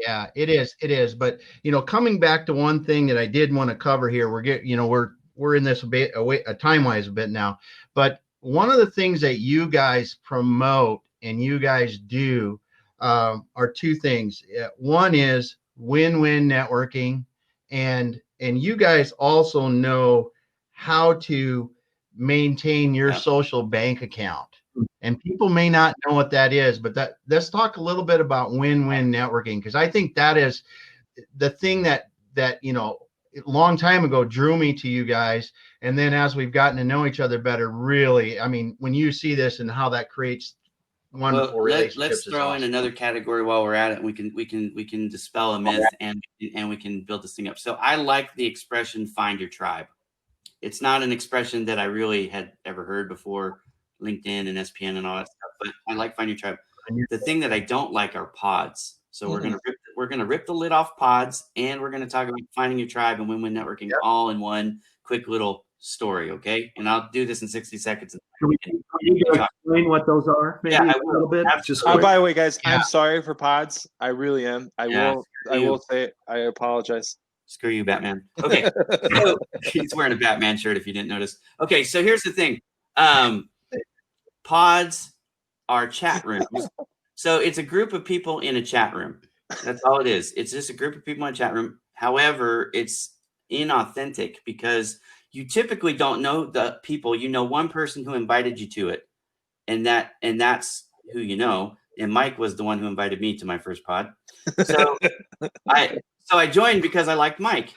Yeah, it is. It is. But coming back to one thing that I did want to cover here, we're in this a bit time wise a bit now. But one of the things that you guys promote and you guys do are two things. One is win-win networking, and you guys also know how to maintain your social bank account. And people may not know what that is, but let's talk a little bit about win-win networking, because I think that is the thing that a long time ago drew me to you guys. And then as we've gotten to know each other better, really, I mean, when you see this and how that creates wonderful relationships. Let's throw in another category while we're at it. We can dispel a myth and we can build this thing up. So I like the expression "find your tribe." It's not an expression that I really had ever heard before. LinkedIn and SPN and all that stuff, but I like Find Your Tribe. The thing that I don't like are pods. So we're gonna rip the lid off pods, and we're gonna talk about finding your tribe and win-win networking all in one quick little story, okay? And I'll do this in 60 seconds. Can you explain what those are? Maybe a little bit. Just by the way, guys, I'm sorry for pods. I really am. I will say it. I apologize. Screw you, Batman. Okay, so he's wearing a Batman shirt. If you didn't notice. Okay, so here's the thing. Pods are chat rooms. So it's a group of people in a chat room. That's all it is. It's just a group of people in a chat room. However, it's inauthentic because you typically don't know the people. You know one person who invited you to it, and that's who you know. And Mike was the one who invited me to my first pod. So I joined because I liked Mike.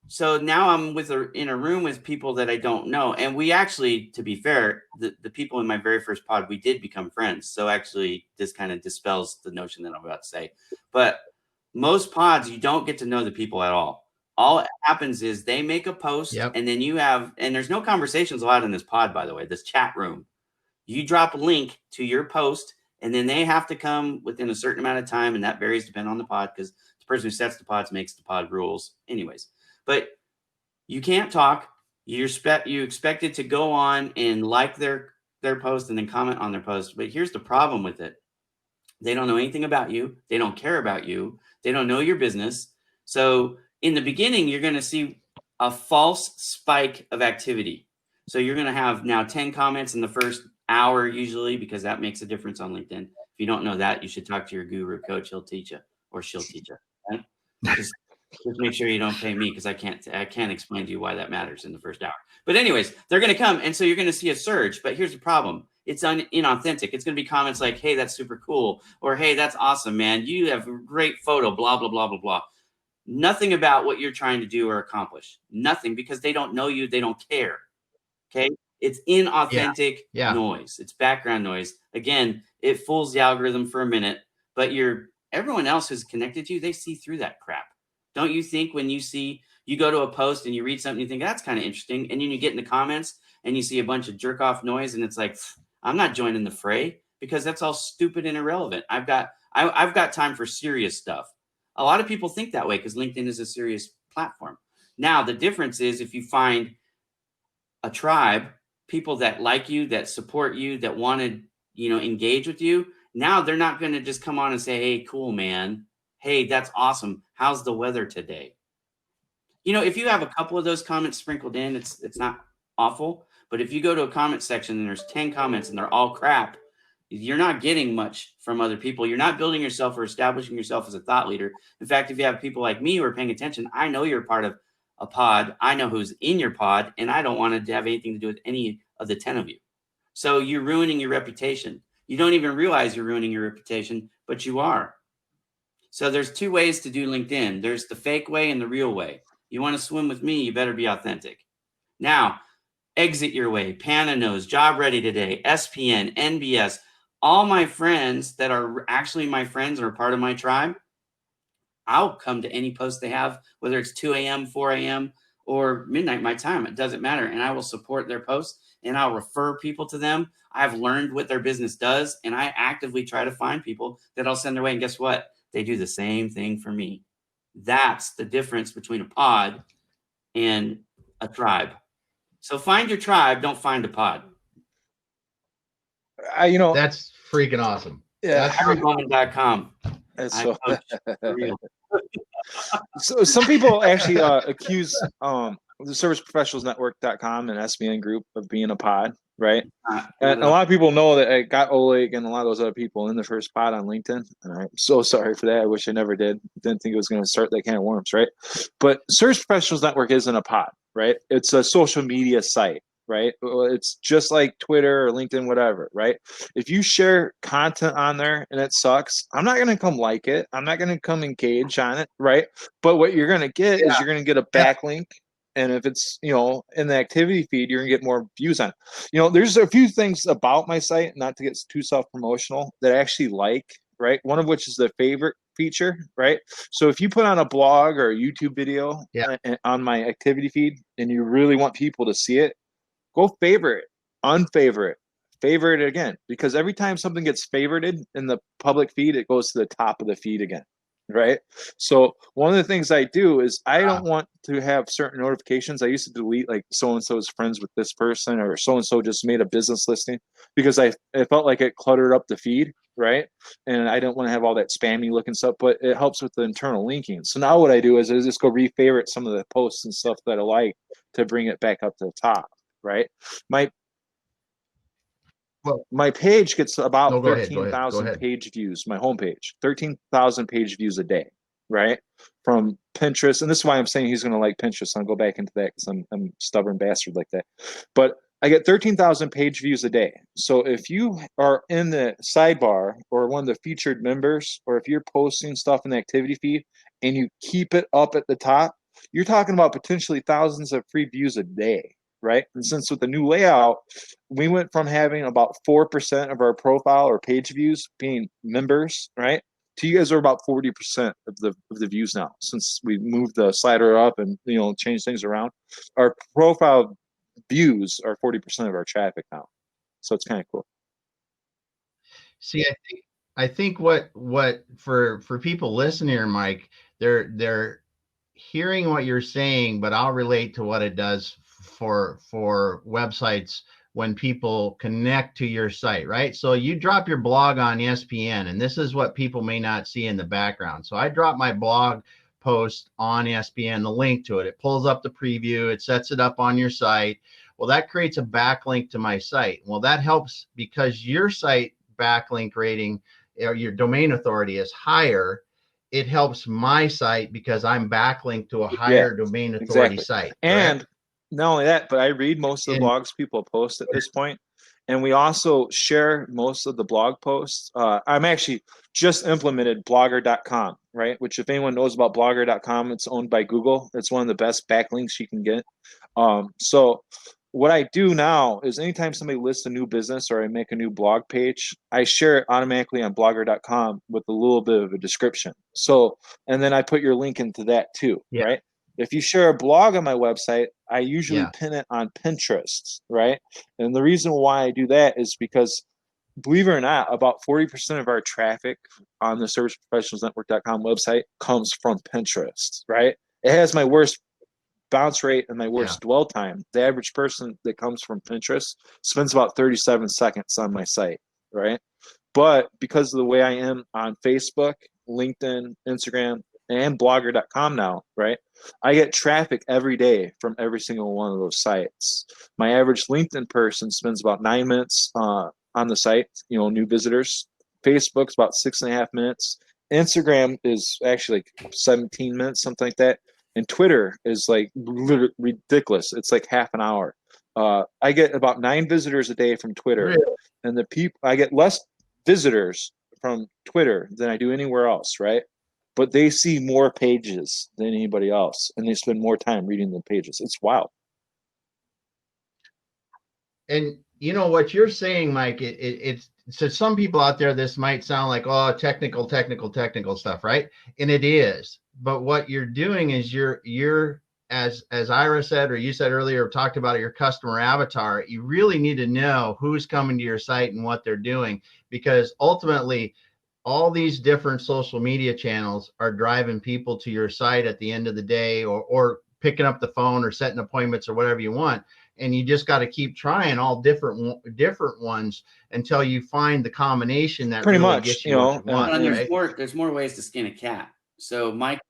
So now I'm in a room with people that I don't know. And we actually, to be fair, the people in my very first pod, we did become friends. So actually this kind of dispels the notion that I'm about to say. But most pods, you don't get to know the people at all. All that happens is they make a post and then and there's no conversations allowed in this pod, by the way, this chat room. You drop a link to your post and then they have to come within a certain amount of time. And that varies depending on the pod because the person who sets the pods makes the pod rules anyways. But you can't talk. You expect it to go on and like their post and then comment on their post. But here's the problem with it. They don't know anything about you. They don't care about you. They don't know your business. So in the beginning, you're going to see a false spike of activity. So you're going to have now 10 comments in the first hour usually because that makes a difference on LinkedIn. If you don't know that, you should talk to your guru coach. He'll teach you or she'll teach you. Right? Just make sure you don't pay me because I can't explain to you why that matters in the first hour. But anyways, they're going to come. And so you're going to see a surge. But here's the problem. It's inauthentic. It's going to be comments like, hey, that's super cool. Or, hey, that's awesome, man. You have a great photo, blah, blah, blah, blah, blah. Nothing about what you're trying to do or accomplish. Nothing because they don't know you. They don't care. Okay. It's inauthentic noise. It's background noise. Again, it fools the algorithm for a minute, but everyone else who's connected to you, they see through that crap. Don't you think when you go to a post and you read something, you think that's kind of interesting. And then you get in the comments and you see a bunch of jerk off noise and it's like, I'm not joining the fray because that's all stupid and irrelevant. I've got time for serious stuff. A lot of people think that way because LinkedIn is a serious platform. Now, the difference is if you find a tribe, people that like you, that support you, that want to, engage with you, now they're not going to just come on and say, hey, cool, man. Hey, that's awesome. How's the weather today? If you have a couple of those comments sprinkled in, it's not awful. But if you go to a comment section and there's 10 comments and they're all crap, you're not getting much from other people. You're not building yourself or establishing yourself as a thought leader. In fact, if you have people like me who are paying attention, I know you're part of a pod. I know who's in your pod, and I don't want to have anything to do with any of the 10 of you. So you're ruining your reputation. You don't even realize you're ruining your reputation, but you are. So there's 2 ways to do LinkedIn. There's the fake way and the real way. You want to swim with me, you better be authentic. Now, Exit Your Way, Pana Knows, Job Ready Today, SPN, NBS, all my friends that are actually my friends or part of my tribe, I'll come to any post they have, whether it's 2 a.m., 4 a.m., or midnight my time. It doesn't matter. And I will support their posts and I'll refer people to them. I've learned what their business does, and I actively try to find people that I'll send their way. And guess what? They do the same thing for me. That's the difference between a pod and a tribe. So find your tribe, don't find a pod. That's freaking awesome. Yeah. HowardBowman.com. That's I so. coach for real. So some people actually accuse the serviceprofessionalsnetwork.com and SBN group of being a pod, right? And a lot of people know that I got Oleg and a lot of those other people in the first pod on LinkedIn. And I'm so sorry for that. I wish I never did. Didn't think it was going to start that can of worms, right? But Service Professionals Network isn't a pod, right? It's a social media site, right? It's just like Twitter or LinkedIn, whatever, right? If you share content on there and it sucks, I'm not going to come like it. I'm not going to come engage on it, right? But what you're going to get is you're going to get a backlink. And if it's, in the activity feed, you're going to get more views on it. There's a few things about my site, not to get too self-promotional, that I actually like, right? One of which is the favorite feature, right? So if you put on a blog or a YouTube video on my activity feed and you really want people to see it, go favorite, unfavorite, favorite it again. Because every time something gets favorited in the public feed, it goes to the top of the feed again. Right. So one of the things I do is I don't want to have certain notifications. I used to delete like so-and-so is friends with this person, or so-and-so just made a business listing, because I felt like it cluttered up the feed. Right. And I don't want to have all that spammy looking stuff, but it helps with the internal linking. So now what I do is I just go refavorite some of the posts and stuff that I like to bring it back up to the top. Right. My page gets about 13,000 page views, my homepage, 13,000 page views a day, right? From Pinterest. And this is why I'm saying he's going to like Pinterest. I'll go back into that because I'm a stubborn bastard like that. But I get 13,000 page views a day. So if you are in the sidebar or one of the featured members, or if you're posting stuff in the activity feed and you keep it up at the top, you're talking about potentially thousands of free views a day. Right. And since with the new layout, we went from having about 4% of our profile or page views being members, right, to you guys are about 40% of the views now, since we moved the slider up and changed things around. Our profile views are 40% of our traffic now. So it's kind of cool. See, I think what for people listening here, Mike, they're hearing what you're saying, but I'll relate to what it does for websites when people connect to your site, right? So you drop your blog on ESPN, and this is what people may not see in the background. So I drop my blog post on ESPN, the link to it. It pulls up the preview. It sets it up on your site. Well, that creates a backlink to my site. Well, that helps because your site backlink rating or your domain authority is higher. It helps my site because I'm backlinked to a higher domain authority site. And not only that, but I read most of the blogs people post at this point, and we also share most of the blog posts. I'm actually just implemented blogger.com, right? Which, if anyone knows about blogger.com, it's owned by Google. It's one of the best backlinks you can get. So what I do now is anytime somebody lists a new business or I make a new blog page, I share it automatically on blogger.com with a little bit of a description. So, and then I put your link into that too, right? If you share a blog on my website, I usually Yeah. pin it on Pinterest, right? And the reason why I do that is because, believe it or not, about 40% of our traffic on the serviceprofessionalsnetwork.com website comes from Pinterest, right? It has my worst bounce rate and my worst dwell time. The average person that comes from Pinterest spends about 37 seconds on my site, right? But because of the way I am on Facebook, LinkedIn, Instagram, and blogger.com now, right? I get traffic every day from every single one of those sites. My average LinkedIn person spends about 9 minutes on the site, new visitors. Facebook's about 6.5 minutes. Instagram is actually like 17 minutes, something like that. And Twitter is like ridiculous. It's like half an hour. I get about 9 visitors a day from Twitter, Really? and I get less visitors from Twitter than I do anywhere else, right? But they see more pages than anybody else, and they spend more time reading the pages. It's wild. And you know what you're saying, Mike, it's so some people out there, this might sound like, oh, technical stuff, right? And it is. But what you're doing is you're as Ira said, or you said earlier, talked about your customer avatar. You really need to know who's coming to your site and what they're doing, because ultimately all these different social media channels are driving people to your site at the end of the day, or picking up the phone or setting appointments or whatever you want. And you just got to keep trying all different ones until you find the combination that Pretty really much, gets you what you want. And Right? there's more ways to skin a cat. So Mike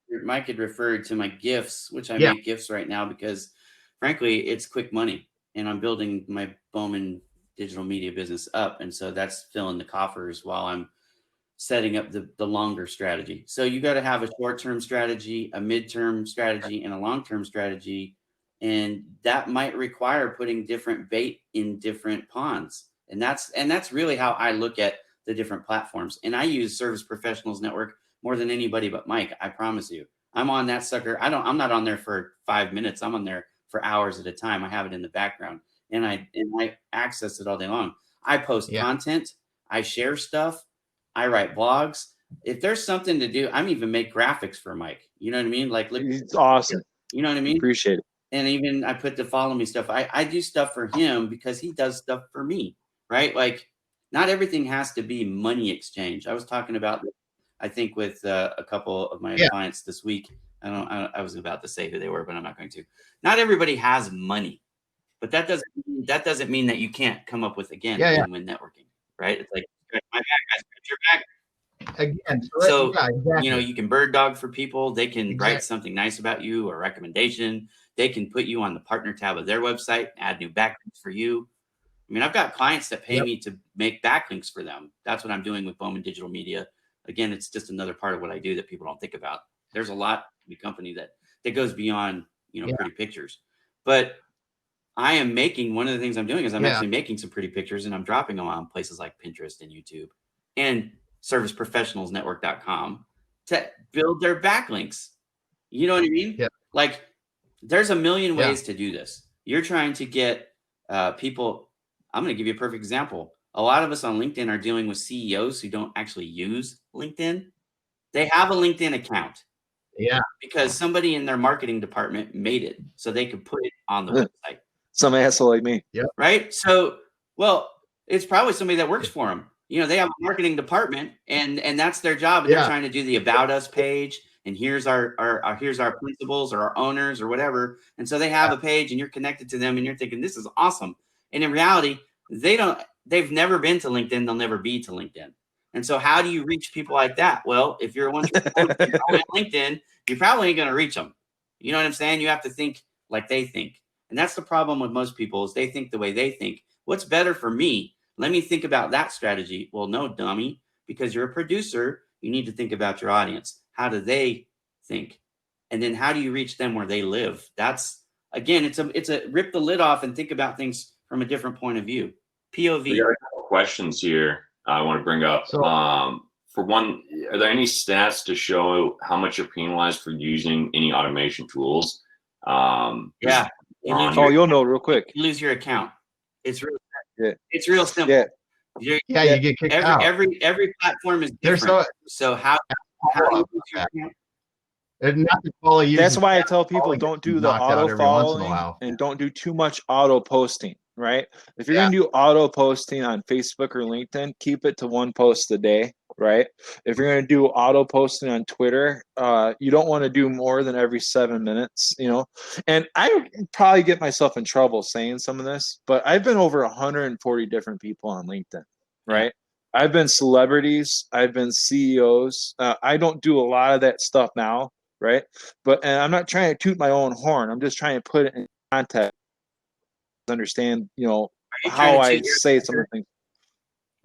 had referred to my gifts, which I make gifts right now because, frankly, it's quick money, and I'm building my Bowman digital media business up, and so that's filling the coffers while I'm setting up the longer strategy. So you got to have a short-term strategy, a mid-term strategy, and a long-term strategy. And that might require putting different bait in different ponds. And that's really how I look at the different platforms. And I use Service Professionals Network more than anybody but Mike. I promise you. I'm on that sucker. I'm not on there for 5 minutes. I'm on there for hours at a time. I have it in the background, and I access it all day long. I post content. I share stuff. I write blogs. If there's something to do, I'm even make graphics for Mike. You know what I mean? Like, look, it's awesome. You know what I mean? Appreciate it. And even I put the follow me stuff. I do stuff for him because he does stuff for me, right? Like, not everything has to be money exchange. I was talking about, I think, with a couple of my clients this week. I was about to say who they were, but I'm not going to. Not everybody has money, but that doesn't mean that you can't come up with win-win networking, right? It's like, my back, I scratch your back. Again, So exactly. you can bird dog for people. They can write something nice about you or recommendation. They can put you on the partner tab of their website, add new backlinks for you. I mean, I've got clients that pay me to make backlinks for them. That's what I'm doing with Bowman Digital Media. Again, it's just another part of what I do that people don't think about. There's a lot in the company that goes beyond, pretty pictures. But I am making, one of the things I'm doing is I'm actually making some pretty pictures, and I'm dropping them on places like Pinterest and YouTube and serviceprofessionalsnetwork.com to build their backlinks. You know what I mean? Yeah. Like, there's a million ways to do this. You're trying to get people. I'm going to give you a perfect example. A lot of us on LinkedIn are dealing with CEOs who don't actually use LinkedIn. They have a LinkedIn account. Yeah. Because somebody in their marketing department made it so they could put it on the website. Some asshole like me. Yeah. Right. So, well, it's probably somebody that works for them. They have a marketing department, and that's their job. And they're trying to do the About Us page. And here's our principals or our owners or whatever. And so they have a page, and you're connected to them, and you're thinking, this is awesome. And in reality, they've never been to LinkedIn. They'll never be to LinkedIn. And so how do you reach people like that? Well, if you're on LinkedIn, you probably ain't going to reach them. You know what I'm saying? You have to think like they think. And that's the problem with most people, is they think the way they think. What's better for me? Let me think about that strategy. Well, no, dummy, because you're a producer. You need to think about your audience. How do they think? And then how do you reach them where they live? That's, again, it's a rip the lid off and think about things from a different point of view. POV. We got a couple questions here I want to bring up. So, for one, are there any stats to show how much you're penalized for using any automation tools? Yeah. You'll know real quick. You lose your account. It's real. Yeah. It's real simple. Yeah. you get kicked out. Every platform is different. So how do you lose your account? And not to follow you. That's why I tell people don't do the knocked out auto every once in a following while. and don't do too much auto posting, right? If you're Yeah. going to do auto posting on Facebook or LinkedIn, keep it to one post a day, right? If you're going to do auto posting on Twitter, you don't want to do more than every 7 minutes, you know? And I would probably get myself in trouble saying some of this, but I've been over 140 different people on LinkedIn, right? I've been celebrities. I've been CEOs. I don't do a lot of that stuff now, right? And I'm not trying to toot my own horn. I'm just trying to put it in context, understand, you know, how I say some of the things.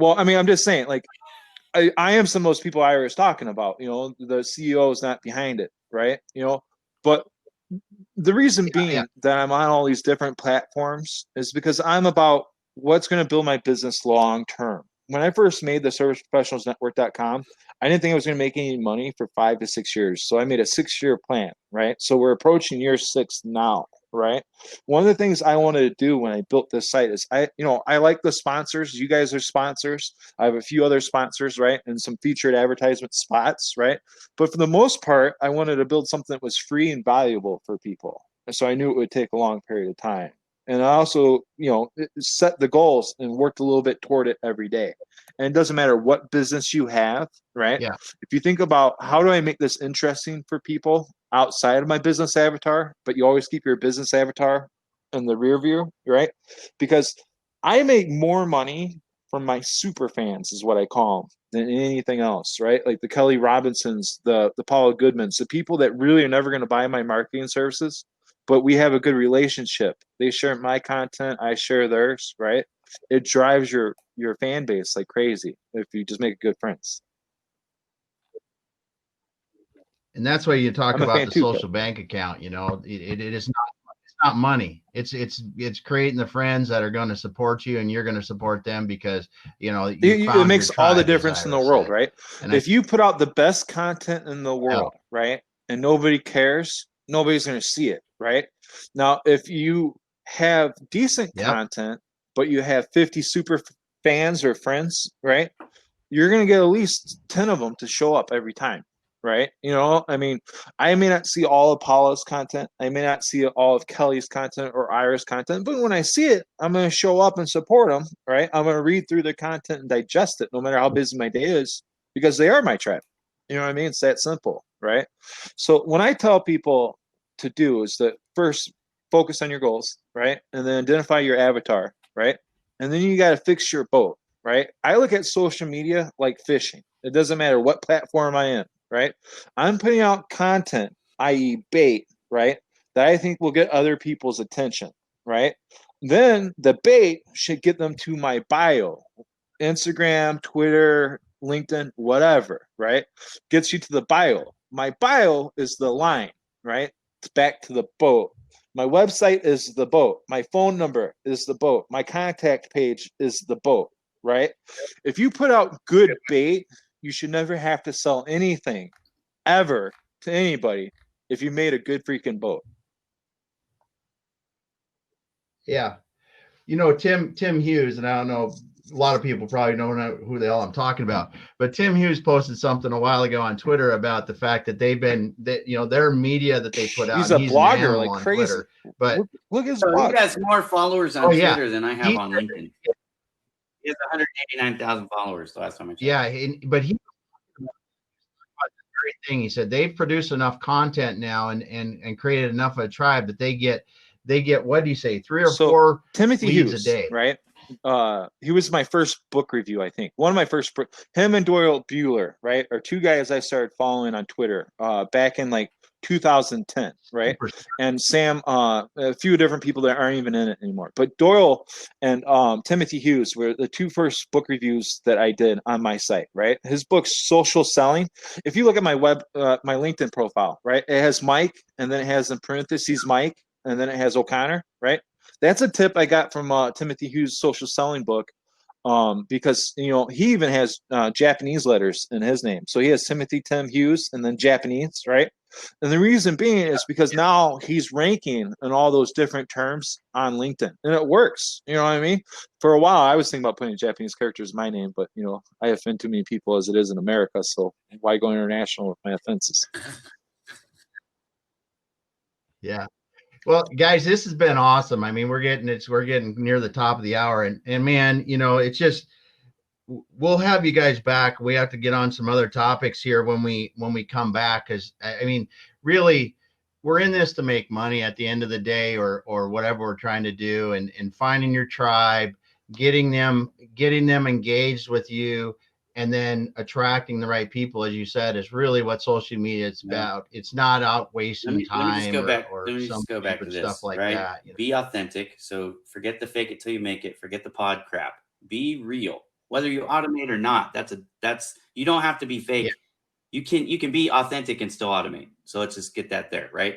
Well, I mean, I'm just saying, like, I am some of those people I was talking about. You know, the CEO is not behind it, right? You know, but the reason being that I'm on all these different platforms is because I'm about what's going to build my business long term. When I first made the serviceprofessionalsnetwork.com, I didn't think I was going to make any money for 5 to 6 years. So I made a 6-year plan, right? So we're approaching year 6 now, right? One of the things I wanted to do when I built this site is I like the sponsors. You guys are sponsors. I have a few other sponsors, right? And some featured advertisement spots, right? But for the most part, I wanted to build something that was free and valuable for people. And so I knew it would take a long period of time. And I also, set the goals and worked a little bit toward it every day. And it doesn't matter what business you have, right? Yeah. If you think about how do I make this interesting for people outside of my business avatar, but you always keep your business avatar in the rear view, right? Because I make more money from my super fans, is what I call them, than anything else, right? Like the Kelly Robinsons, the Paula Goodmans, the people that really are never going to buy my marketing services, but we have a good relationship. They share my content, I share theirs, right? It drives your fan base like crazy if you just make good friends. And that's why you talk I'm a about fan the too, social bank account. You know, it is not money. It's creating the friends that are going to support you, and you're going to support them because it makes all the difference in the world, right? And if you put out the best content in the world, right, and nobody cares, nobody's going to see it, right? Now, if you have decent content, but you have 50 super fans or friends, right, you're going to get at least 10 of them to show up every time, right? I mean, I may not see all of Paula's content. I may not see all of Kelly's content or Ira's content, but when I see it, I'm going to show up and support them, right? I'm going to read through the content and digest it no matter how busy my day is because they are my tribe. You know what I mean? It's that simple, right? So when I tell people to do is that first focus on your goals, right? And then identify your avatar, right? And then you got to fix your boat, right? I look at social media like fishing. It doesn't matter what platform I am, right? I'm putting out content, i.e. bait, right? That I think will get other people's attention, right? Then the bait should get them to my bio, Instagram, Twitter, LinkedIn, whatever, right? Gets you to the bio. My bio is the line, right? It's back to the boat. My website is the boat. My phone number is the boat. My contact page is the boat, right? If you put out good bait, you should never have to sell anything ever to anybody if you made a good freaking boat. Yeah. Tim Hughes, and I don't know, a lot of people probably don't know who the hell I'm talking about, but Tim Hughes posted something a while ago on Twitter about the fact that their media that they put out. He's a blogger like crazy. Twitter, but look at his blog. He has more followers on Twitter than I have on LinkedIn. He has 189,000 followers the last time I checked. Yeah, but he great thing. He said they've produced enough content now and created enough of a tribe that they get what do you say, 3 or 4 Timothy leads Hughes a day, right? He was my first book review, I think. One of my first. Him and Doyle Bueller, right, are 2 guys I started following on Twitter back in like 2010, right? And Sam, a few different people that aren't even in it anymore. But Doyle and Timothy Hughes were the 2 first book reviews that I did on my site, right? His book, Social Selling. If you look at my my LinkedIn profile, right, it has Mike, and then it has in parentheses Mike, and then it has O'Connor, right? That's a tip I got from Timothy Hughes' Social Selling book, because he even has Japanese letters in his name. So he has Timothy Tim Hughes and then Japanese, right? And the reason being is because now he's ranking in all those different terms on LinkedIn, and it works. You know what I mean? For a while, I was thinking about putting Japanese characters in my name, but I offend too many people as it is in America. So why go international with my offenses? Yeah. Well, guys, this has been awesome. I mean, we're getting near the top of the hour, and man, it's just we'll have you guys back. We have to get on some other topics here when we come back, because I mean, really, we're in this to make money at the end of the day, or whatever we're trying to do, and finding your tribe, getting them engaged with you, and then attracting the right people, as you said, is really what social media is about. It's not out wasting Let me just time go back. or Let me some just go back to stupid this. stuff like right? that. Be authentic. So forget the fake it till you make it. Forget the pod crap. Be real. Whether you automate or not, that's you don't have to be fake. Yeah. You can be authentic and still automate. So let's just get that there, right?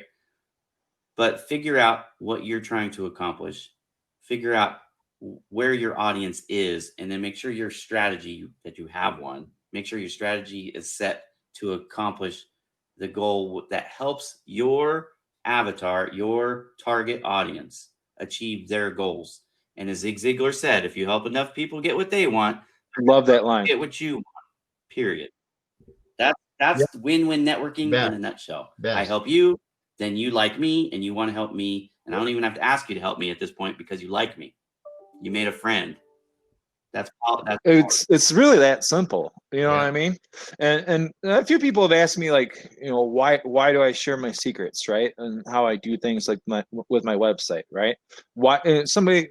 But figure out what you're trying to accomplish. Figure out where your audience is, and then make sure your strategy, that you have one, make sure your strategy is set to accomplish the goal that helps your avatar, your target audience, achieve their goals. And as Zig Ziglar said, if you help enough people get what they want, Love that line. get what you want, period. That's win-win networking in a nutshell. Best. I help you, then you like me, and you want to help me, and I don't even have to ask you to help me at this point because you like me. You made a friend. That's all. It's really that simple. You know what I mean? And a few people have asked me, like, why do I share my secrets, right? And how I do things like with my website, right? Why somebody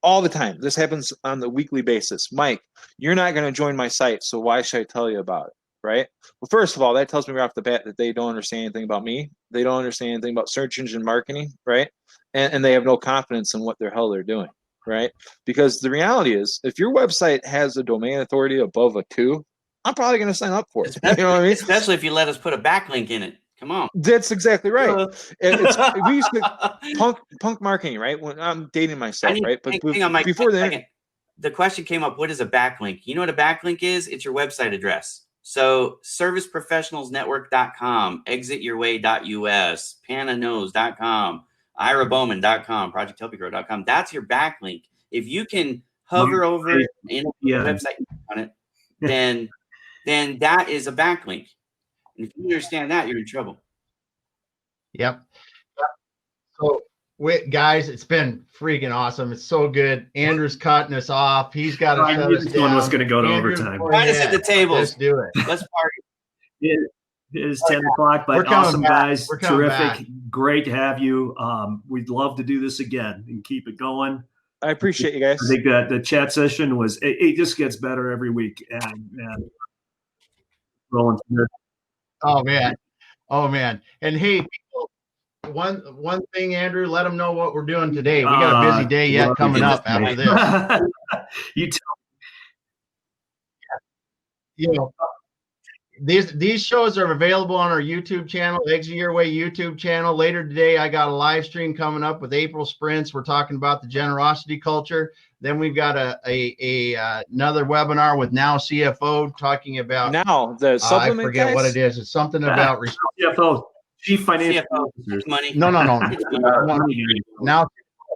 all the time. This happens on the weekly basis. Mike, you're not going to join my site, so why should I tell you about it? Right? Well, first of all, that tells me right off the bat that they don't understand anything about me. They don't understand anything about search engine marketing, right? And they have no confidence in what the hell they're doing, right? Because the reality is, if your website has a domain authority above a 2, I'm probably going to sign up for it. You know what I mean? Especially if you let us put a backlink in it. Come on. That's exactly right. We used to punk marketing, right? When I'm dating myself, right? But hang on, Mike, before the question came up, what is a backlink? You know what a backlink is? It's your website address. So serviceprofessionalsnetwork.com, exityourway.us, panaknows.com, irabowman.com, projecthelpygrow.com. That's your backlink. If you can hover over it in a website on it, then that is a backlink. And if you understand that, you're in trouble. Yep. So, guys, it's been freaking awesome. It's so good. Andrew's cutting us off. He's got to shut us down. One was going to go to overtime. Find us at the tables. Let's do it. Let's party. It is 10 o'clock, but awesome, guys. Terrific. Back. Great to have you. We'd love to do this again and keep it going. I appreciate you guys. I think that the chat session it just gets better every week. And rolling through. Oh man. And hey, people, one thing, Andrew, let them know what we're doing today. We got a busy day yet coming up after this. You tell these shows are available on our YouTube channel, Exit Your Way YouTube channel. Later today, I got a live stream coming up with April Sprints. We're talking about the generosity culture. Then we've got another webinar with Now CFO talking about the supplement. I forget guys? what it is. It's something about CFO, Chief Financial Officer. Money. No. Now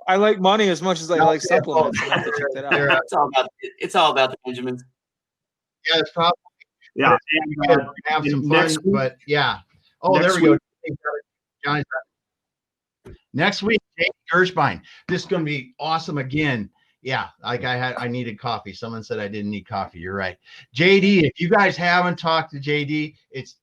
I like money as much as I like supplements. I have to check that out. It's all about the Benjamins. Yeah, it's probably. Yeah, have some fun, but yeah. Oh, there we go. Johnny's next week, Jake Gershbein. This is going to be awesome again. Yeah, like I needed coffee. Someone said I didn't need coffee. You're right. JD, if you guys haven't talked to JD,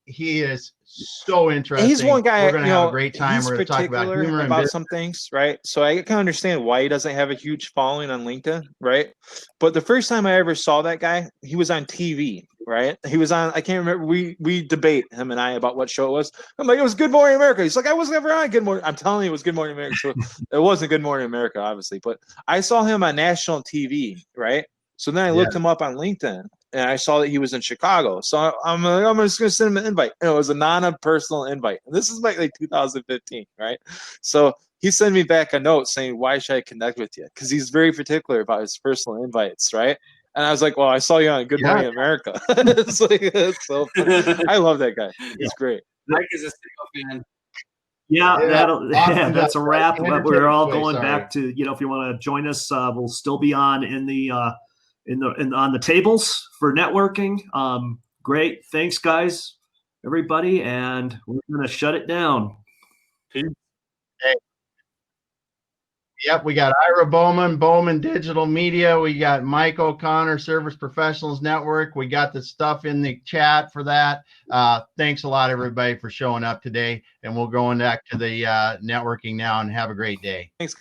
he is so interesting. He's one guy. We're going to have a great time. We're going to talk about humor about some things, right? So I can understand why he doesn't have a huge following on LinkedIn, right? But the first time I ever saw that guy, he was on TV, right? He was on. I can't remember. We debate, him and I, about what show it was. I'm like, it was Good Morning America. He's like, I was never on Good Morning. I'm telling you, it was Good Morning America. So it wasn't Good Morning America, obviously, but I saw him on national TV, right? So then I looked him up on LinkedIn, and I saw that he was in Chicago. So I'm just going to send him an invite. And it was a non-personal invite. And this is like 2015, right? So he sent me back a note saying, why should I connect with you? Because he's very particular about his personal invites, right? And I was like, well, I saw you on Good Morning America. It's so funny. I love that guy. He's great. Mike is a single fan. Yeah, that's a wrap. We're all going back to, if you want to join us, we'll still be on on the tables for networking. Great. Thanks, guys, everybody. And we're going to shut it down. Peace. Yep, we got Ira Bowman Digital Media. We got Mike O'Connor, Service Professionals Network. We got the stuff in the chat for that. Thanks a lot, everybody, for showing up today. And we'll go back to the networking now and have a great day. Thanks.